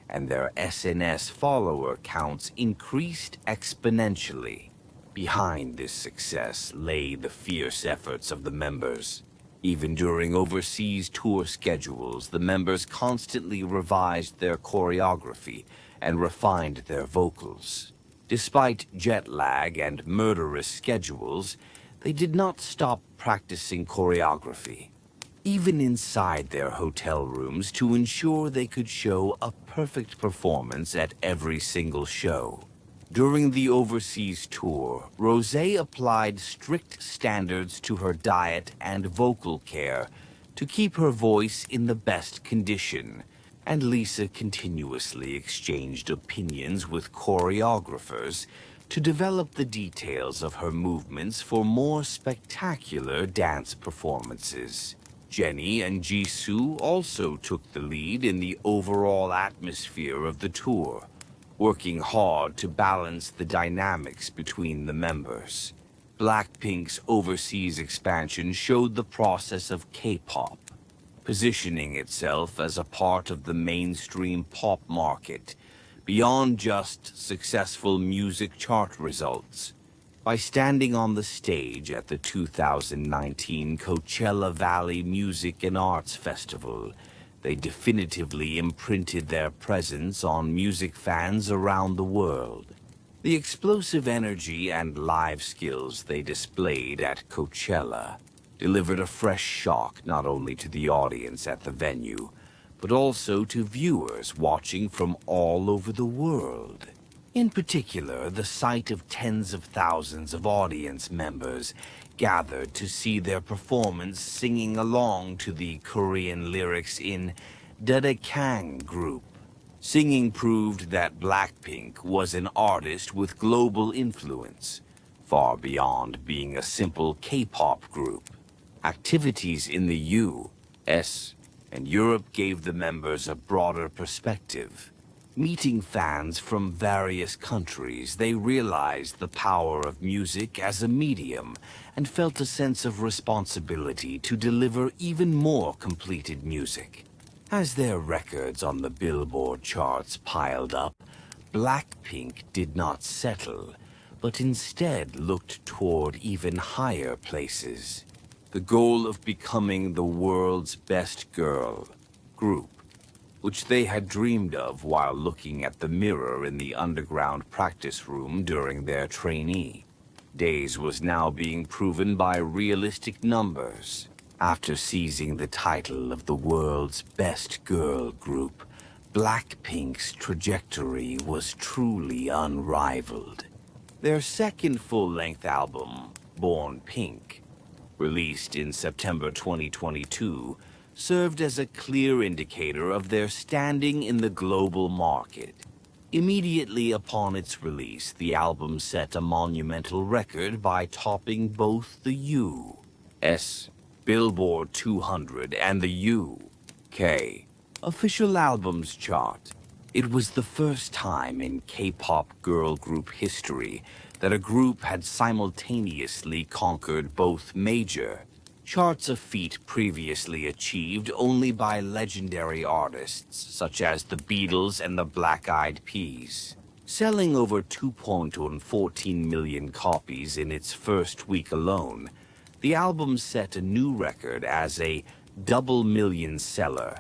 and their SNS follower counts increased exponentially. Behind this success lay the fierce efforts of the members. Even during overseas tour schedules, the members constantly revised their choreography and refined their vocals. Despite jet lag and murderous schedules, they did not stop practicing choreography, even inside their hotel rooms, to ensure they could show a perfect performance at every single show. During the overseas tour, Rosé applied strict standards to her diet and vocal care to keep her voice in the best condition, and Lisa continuously exchanged opinions with choreographers to develop the details of her movements for more spectacular dance performances. Jennie and Jisoo also took the lead in the overall atmosphere of the tour, working hard to balance the dynamics between the members. BLACKPINK's overseas expansion showed the process of K-pop, positioning itself as a part of the mainstream pop market, beyond just successful music chart results. By standing on the stage at the 2019 Coachella Valley Music and Arts Festival, they definitively imprinted their presence on music fans around the world. The explosive energy and live skills they displayed at Coachella delivered a fresh shock not only to the audience at the venue, but also to viewers watching from all over the world. In particular, the sight of tens of thousands of audience members gathered to see their performance singing along to the Korean lyrics in Dazzling group. Singing proved that BLACKPINK was an artist with global influence, far beyond being a simple K-pop group. Activities in the U.S. and Europe gave the members a broader perspective. Meeting fans from various countries, they realized the power of music as a medium and felt a sense of responsibility to deliver even more completed music. As their records on the Billboard charts piled up, BLACKPINK did not settle, but instead looked toward even higher places. The goal of becoming the world's best girl group which they had dreamed of while looking at the mirror in the underground practice room during their trainee days, was now being proven by realistic numbers. After seizing the title of the world's best girl group, BLACKPINK's trajectory was truly unrivaled. Their second full-length album, Born Pink, released in September 2022, served as a clear indicator of their standing in the global market. Immediately upon its release, the album set a monumental record by topping both the U.S. Billboard 200 and the U.K. Official Albums Chart. It was the first time in K-pop girl group history that a group had simultaneously conquered both major charts, a feat previously achieved only by legendary artists such as the Beatles and the Black Eyed Peas. Selling over 2.14 million copies in its first week alone, the album set a new record as a double million seller,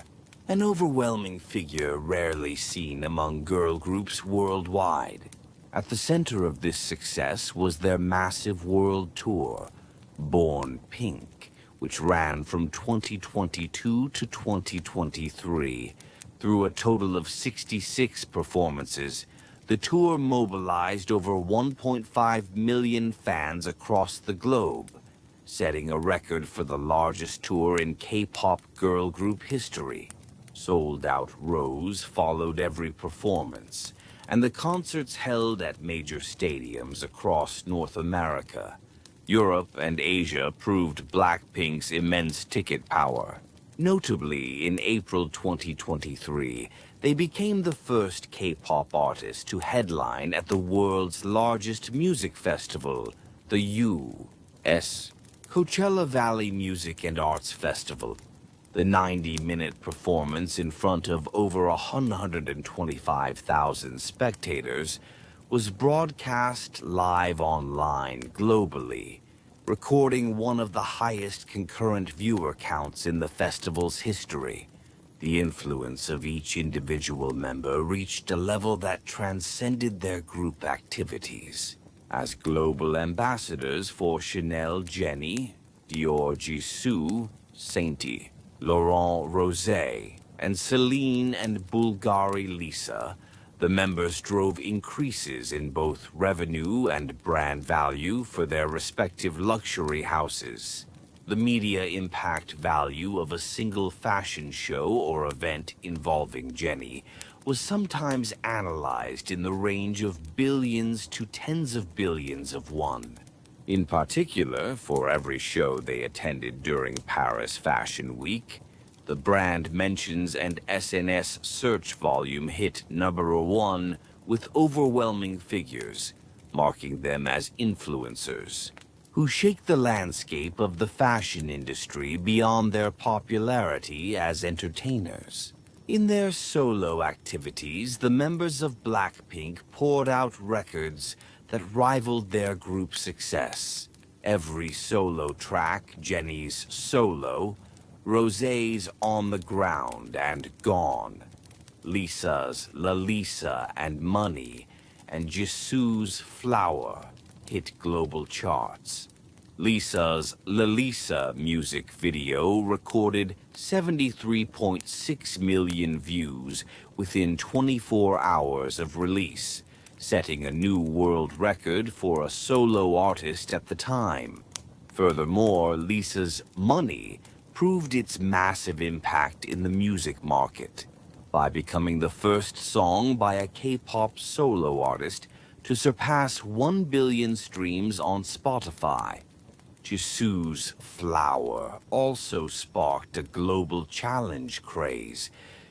an overwhelming figure rarely seen among girl groups worldwide. At the center of this success was their massive world tour, Born Pink, which ran from 2022 to 2023. Through a total of 66 performances, the tour mobilized over 1.5 million fans across the globe, setting a record for the largest tour in K-pop girl group history. Sold-out rows followed every performance, and the concerts held at major stadiums across North America, Europe, and Asia proved BLACKPINK's immense ticket power. Notably, in April 2023, they became the first K-pop artist to headline at the world's largest music festival, the U.S. Coachella Valley Music and Arts Festival. The 90-minute performance in front of over 125,000 spectators was broadcast live online globally, recording one of the highest concurrent viewer counts in the festival's history. The influence of each individual member reached a level that transcended their group activities. As global ambassadors for Chanel Jennie, Dior Jisoo, Saint Laurent Rosé, and Celine and Bulgari Lisa, the members drove increases in both revenue and brand value for their respective luxury houses. The media impact value of a single fashion show or event involving Jennie was sometimes analyzed in the range of billions to tens of billions of won. In particular, for every show they attended during Paris Fashion Week, the brand mentions and SNS search volume hit #1 with overwhelming figures, marking them as influencers who shake the landscape of the fashion industry beyond their popularity as entertainers. In their solo activities, the members of BLACKPINK poured out records that rivaled their group success. Every solo track, Jennie's Solo, Rosé's On the Ground and Gone, Lisa's La Lisa and Money, and Jisoo's Flower hit global charts. Lisa's La Lisa music video recorded 73.6 million views within 24 hours of release, setting a new world record for a solo artist at the time. Furthermore, Lisa's Money proved its massive impact in the music market by becoming the first song by a K-pop solo artist to surpass 1 billion streams on Spotify. Jisoo's Flower also sparked a global challenge craze,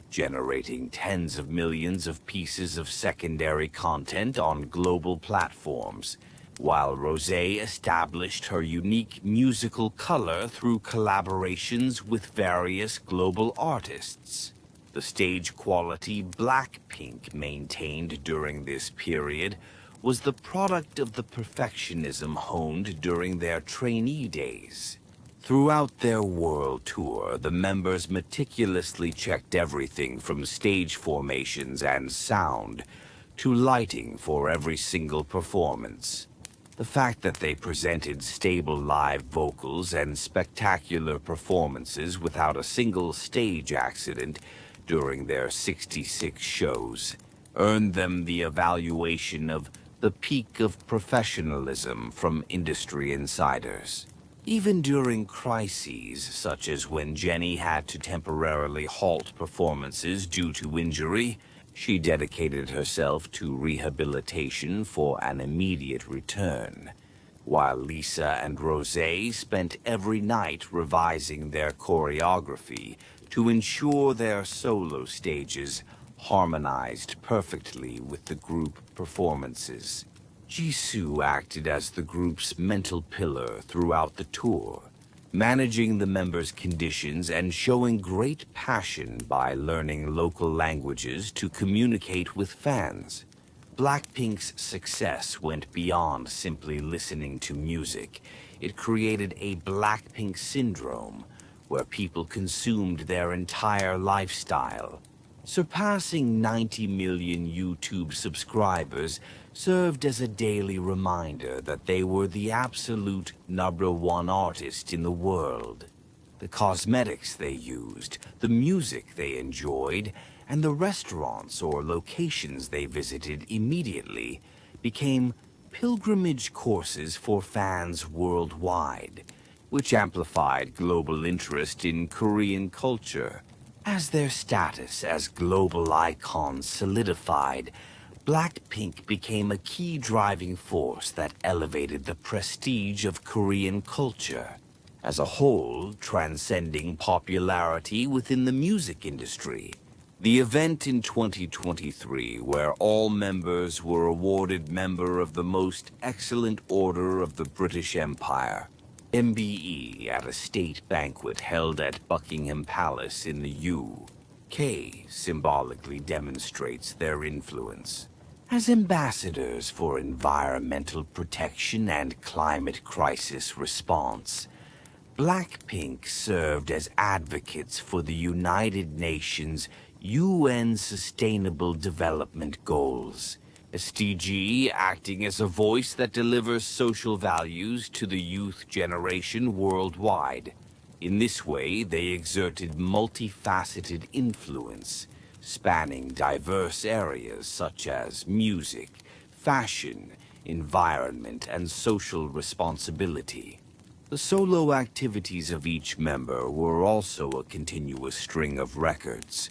generating tens of millions of pieces of secondary content on global platforms, while Rosé established her unique musical color through collaborations with various global artists. The stage quality BLACKPINK maintained during this period was the product of the perfectionism honed during their trainee days. Throughout their world tour, the members meticulously checked everything from stage formations and sound to lighting for every single performance. The fact that they presented stable live vocals and spectacular performances without a single stage accident during their 66 shows earned them the evaluation of the peak of professionalism from industry insiders. Even during crises, such as when Jenny had to temporarily halt performances due to injury, she dedicated herself to rehabilitation for an immediate return, while Lisa and Rosé spent every night revising their choreography to ensure their solo stages harmonized perfectly with the group performances. Jisoo acted as the group's mental pillar throughout the tour, managing the members' conditions and showing great passion by learning local languages to communicate with fans. BLACKPINK's success went beyond simply listening to music. It created a BLACKPINK syndrome, where people consumed their entire lifestyle. Surpassing 90 million YouTube subscribers served as a daily reminder that they were the absolute #1 artist in the world. The cosmetics they used, the music they enjoyed, and the restaurants or locations they visited immediately became pilgrimage courses for fans worldwide, which amplified global interest in Korean culture. As their status as global icons solidified, BLACKPINK became a key driving force that elevated the prestige of Korean culture as a whole, transcending popularity within the music industry. The event in 2023, where all members were awarded Member of the Most Excellent Order of the British Empire, MBE, at a state banquet held at Buckingham Palace in the UK, symbolically demonstrates their influence. As ambassadors for environmental protection and climate crisis response, BLACKPINK served as advocates for the United Nations UN Sustainable Development Goals, SDG acting as a voice that delivers social values to the youth generation worldwide. In this way, they exerted multifaceted influence, spanning diverse areas such as music, fashion, environment, and social responsibility. The solo activities of each member were also a continuous string of records.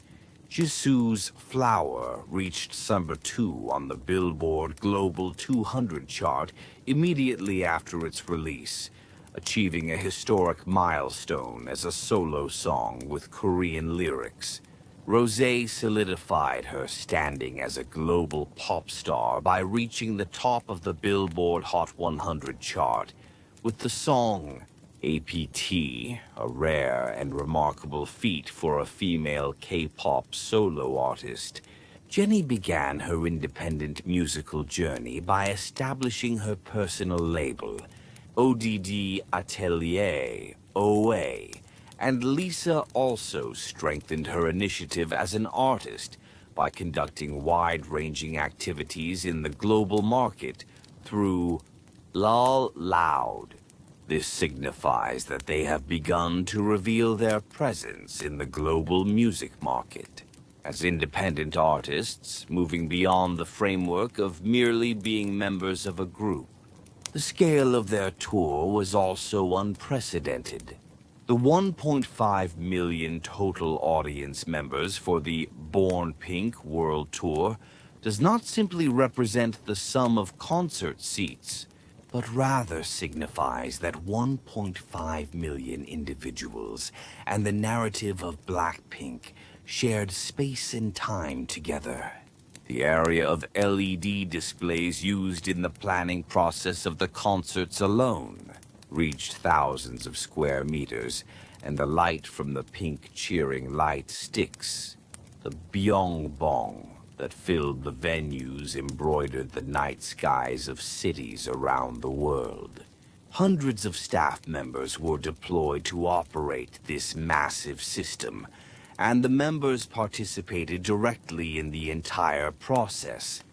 Jisoo's Flower reached number 2 on the Billboard Global 200 chart immediately after its release, achieving a historic milestone as a solo song with Korean lyrics. Rosé solidified her standing as a global pop star by reaching the top of the Billboard Hot 100 chart with the song APT, a rare and remarkable feat for a female K-pop solo artist. Jenny began her independent musical journey by establishing her personal label, ODD Atelier, OA, and Lisa also strengthened her initiative as an artist by conducting wide-ranging activities in the global market through Lol Loud. This signifies that they have begun to reveal their presence in the global music market as independent artists, moving beyond the framework of merely being members of a group. The scale of their tour was also unprecedented. The 1.5 million total audience members for the Born Pink World Tour does not simply represent the sum of concert seats, but rather signifies that 1.5 million individuals and the narrative of BLACKPINK shared space and time together. The area of LED displays used in the planning process of the concerts alone reached thousands of square meters, and the light from the pink cheering light sticks, the byongbong, that filled the venues embroidered the night skies of cities around the world. Hundreds of staff members were deployed to operate this massive system, and the members participated directly in the entire process,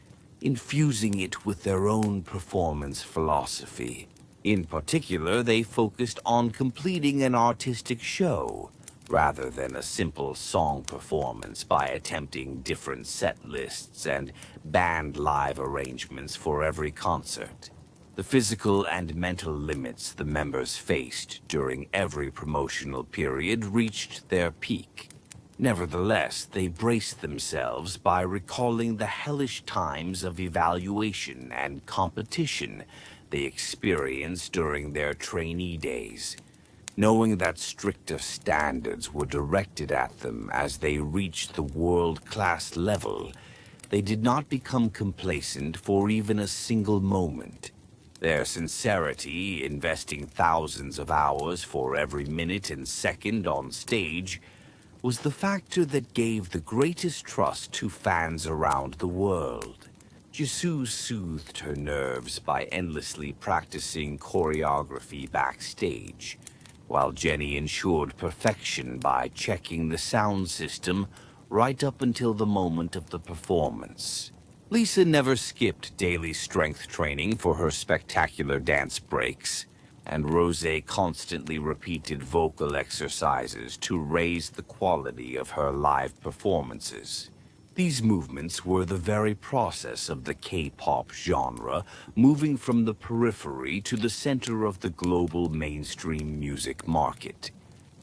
infusing it with their own performance philosophy. In particular, they focused on completing an artistic show, rather than a simple song performance by attempting different set lists and band live arrangements for every concert. The physical and mental limits the members faced during every promotional period reached their peak. Nevertheless, they braced themselves by recalling the hellish times of evaluation and competition they experienced during their trainee days. Knowing that stricter standards were directed at them as they reached the world-class level, they did not become complacent for even a single moment. Their sincerity, investing thousands of hours for every minute and second on stage, was the factor that gave the greatest trust to fans around the world. Jisoo soothed her nerves by endlessly practicing choreography backstage, while Jenny ensured perfection by checking the sound system right up until the moment of the performance. Lisa never skipped daily strength training for her spectacular dance breaks, and Rosé constantly repeated vocal exercises to raise the quality of her live performances. These movements were the very process of the K-pop genre, moving from the periphery to the center of the global mainstream music market.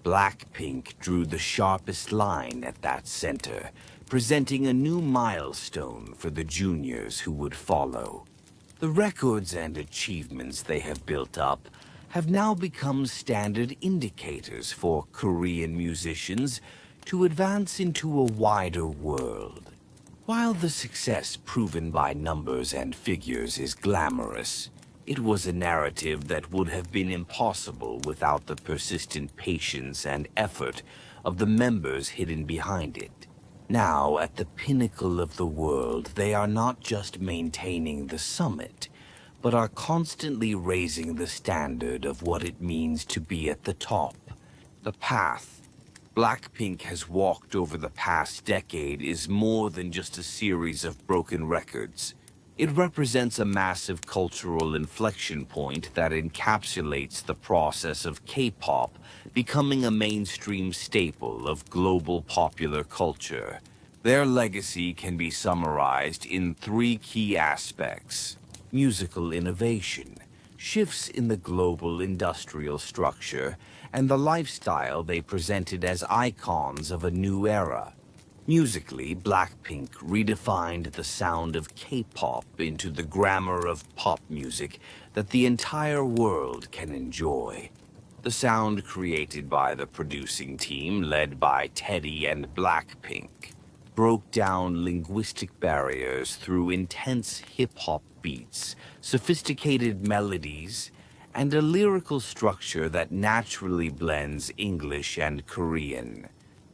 BLACKPINK drew the sharpest line at that center, presenting a new milestone for the juniors who would follow. The records and achievements they have built up have now become standard indicators for Korean musicians to advance into a wider world. While the success proven by numbers and figures is glamorous, it was a narrative that would have been impossible without the persistent patience and effort of the members hidden behind it. Now, at the pinnacle of the world, they are not just maintaining the summit, but are constantly raising the standard of what it means to be at the top. The path BLACKPINK has walked over the past decade is more than just a series of broken records. It represents a massive cultural inflection point that encapsulates the process of K-pop becoming a mainstream staple of global popular culture. Their legacy can be summarized in three key aspects: musical innovation, shifts in the global industrial structure, and the lifestyle they presented as icons of a new era. Musically, BLACKPINK redefined the sound of K-pop into the grammar of pop music that the entire world can enjoy. The sound created by the producing team, led by Teddy and BLACKPINK, broke down linguistic barriers through intense hip-hop beats, sophisticated melodies, and a lyrical structure that naturally blends English and Korean.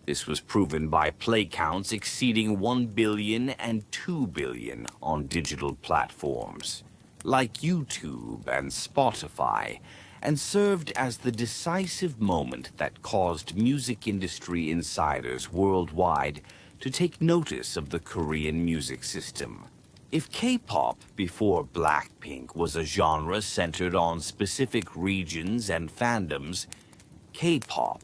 This was proven by play counts exceeding 1 billion and 2 billion on digital platforms like YouTube and Spotify, and served as the decisive moment that caused music industry insiders worldwide to take notice of the Korean music system. If K-pop before BLACKPINK was a genre centered on specific regions and fandoms, K-pop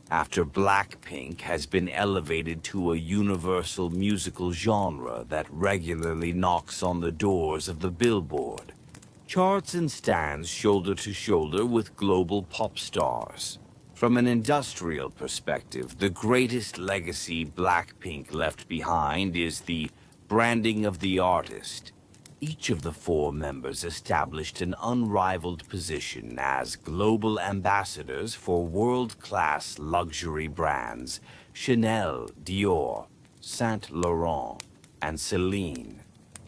after BLACKPINK has been elevated to a universal musical genre that regularly knocks on the doors of the Billboard charts and stands shoulder to shoulder with global pop stars. From an industrial perspective, the greatest legacy BLACKPINK left behind is the branding of the artist. Each of the four members established an unrivaled position as global ambassadors for world-class luxury brands Chanel, Dior, Saint Laurent, and Celine.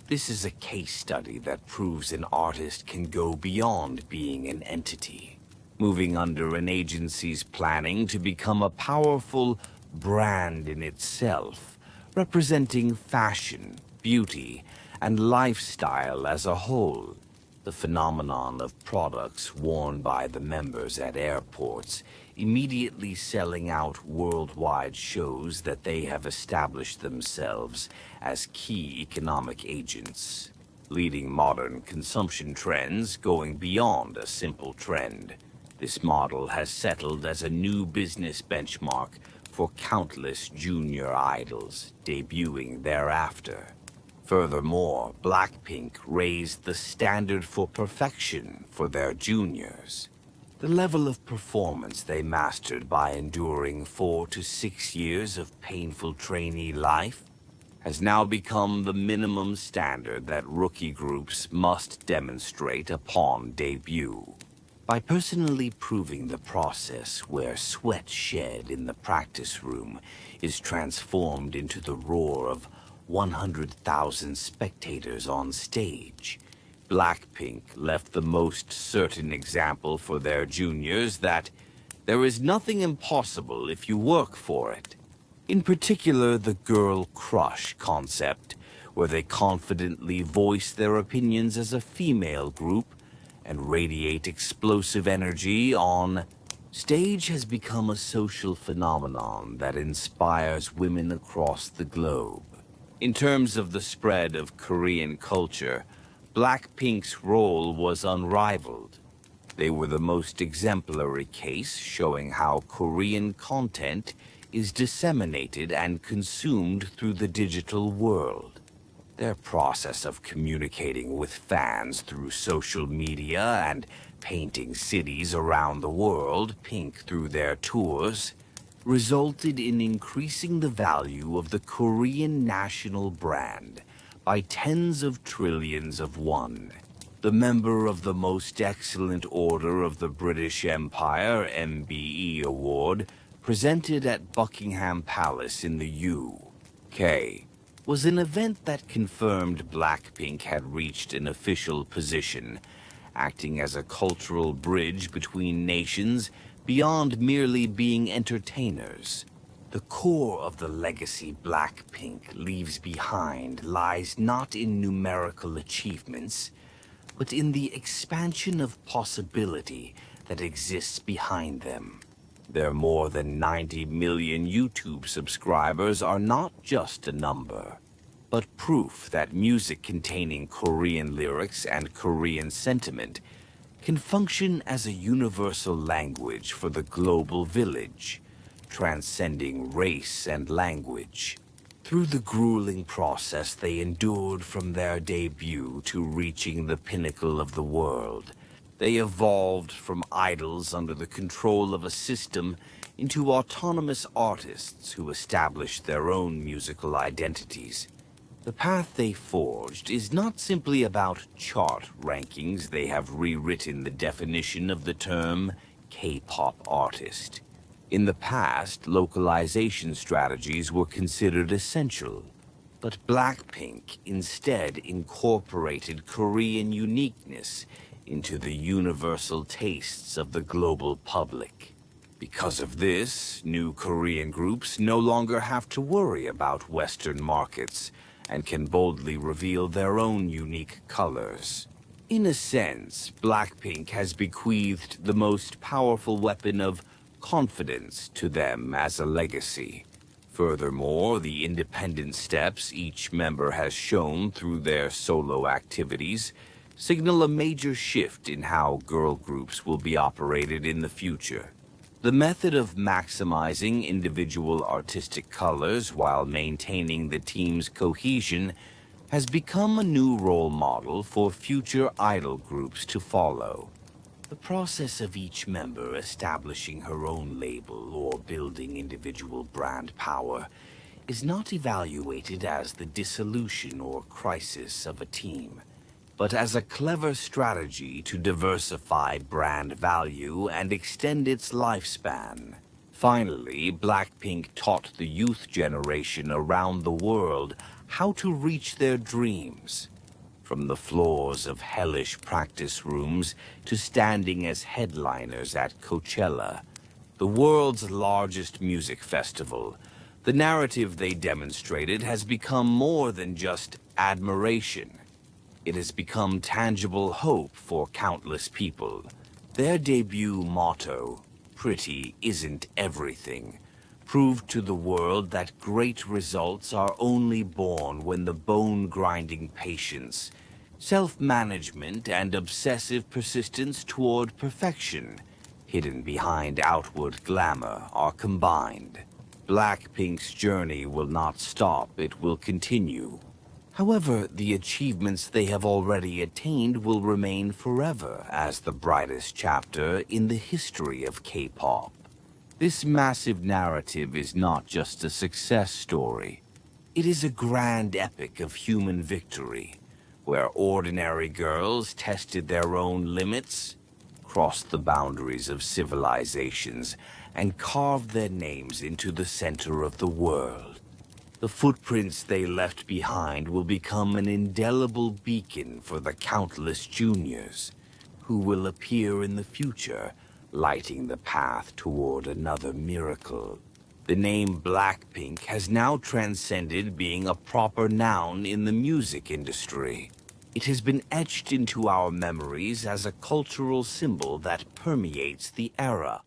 This is a case study that proves an artist can go beyond being an entity, moving under an agency's planning to become a powerful brand in itself, representing fashion, beauty, and lifestyle as a whole. The phenomenon of products worn by the members at airports immediately selling out worldwide shows that they have established themselves as key economic agents, leading modern consumption trends going beyond a simple trend. This model has settled as a new business benchmark for countless junior idols debuting thereafter. Furthermore, BLACKPINK raised the standard for perfection for their juniors. The level of performance they mastered by enduring 4 to 6 years of painful trainee life has now become the minimum standard that rookie groups must demonstrate upon debut. By personally proving the process where sweat shed in the practice room is transformed into the roar of 100,000 spectators on stage, BLACKPINK left the most certain example for their juniors that there is nothing impossible if you work for it. In particular, the girl crush concept, where they confidently voice their opinions as a female group and radiate explosive energy on stage, has become a social phenomenon that inspires women across the globe. In terms of the spread of Korean culture, BLACKPINK's role was unrivaled. They were the most exemplary case showing how Korean content is disseminated and consumed through the digital world. Their process of communicating with fans through social media and painting cities around the world pink through their tours resulted in increasing the value of the Korean national brand by tens of trillions of won. The member of the Most Excellent Order of the British Empire MBE Award, presented at Buckingham Palace in the UK, was an event that confirmed BLACKPINK had reached an official position, acting as a cultural bridge between nations beyond merely being entertainers. The core of the legacy BLACKPINK leaves behind lies not in numerical achievements, but in the expansion of possibility that exists behind them. Their more than 90 million YouTube subscribers are not just a number, but proof that music containing Korean lyrics and Korean sentiment can function as a universal language for the global village, transcending race and language. Through the grueling process they endured from their debut to reaching the pinnacle of the world, they evolved from idols under the control of a system into autonomous artists who established their own musical identities. The path they forged is not simply about chart rankings. They have rewritten the definition of the term K-pop artist. In the past, localization strategies were considered essential, but BLACKPINK instead incorporated Korean uniqueness into the universal tastes of the global public. Because of this, new Korean groups no longer have to worry about Western markets and can boldly reveal their own unique colors. In a sense, BLACKPINK has bequeathed the most powerful weapon of confidence to them as a legacy. Furthermore, the independent steps each member has shown through their solo activities signal a major shift in how girl groups will be operated in the future. The method of maximizing individual artistic colors while maintaining the team's cohesion has become a new role model for future idol groups to follow. The process of each member establishing her own label or building individual brand power is not evaluated as the dissolution or crisis of a team, but as a clever strategy to diversify brand value and extend its lifespan. Finally, BLACKPINK taught the youth generation around the world how to reach their dreams. From the floors of hellish practice rooms to standing as headliners at Coachella, the world's largest music festival, the narrative they demonstrated has become more than just admiration. It has become tangible hope for countless people. Their debut motto, "Pretty isn't everything," proved to the world that great results are only born when the bone-grinding patience, self-management, and obsessive persistence toward perfection, hidden behind outward glamour, are combined. BLACKPINK's journey will not stop, it will continue. However, the achievements they have already attained will remain forever as the brightest chapter in the history of K-pop. This massive narrative is not just a success story. It is a grand epic of human victory, where ordinary girls tested their own limits, crossed the boundaries of civilizations, and carved their names into the center of the world. The footprints they left behind will become an indelible beacon for the countless juniors who will appear in the future, lighting the path toward another miracle. The name BLACKPINK has now transcended being a proper noun in the music industry. It has been etched into our memories as a cultural symbol that permeates the era.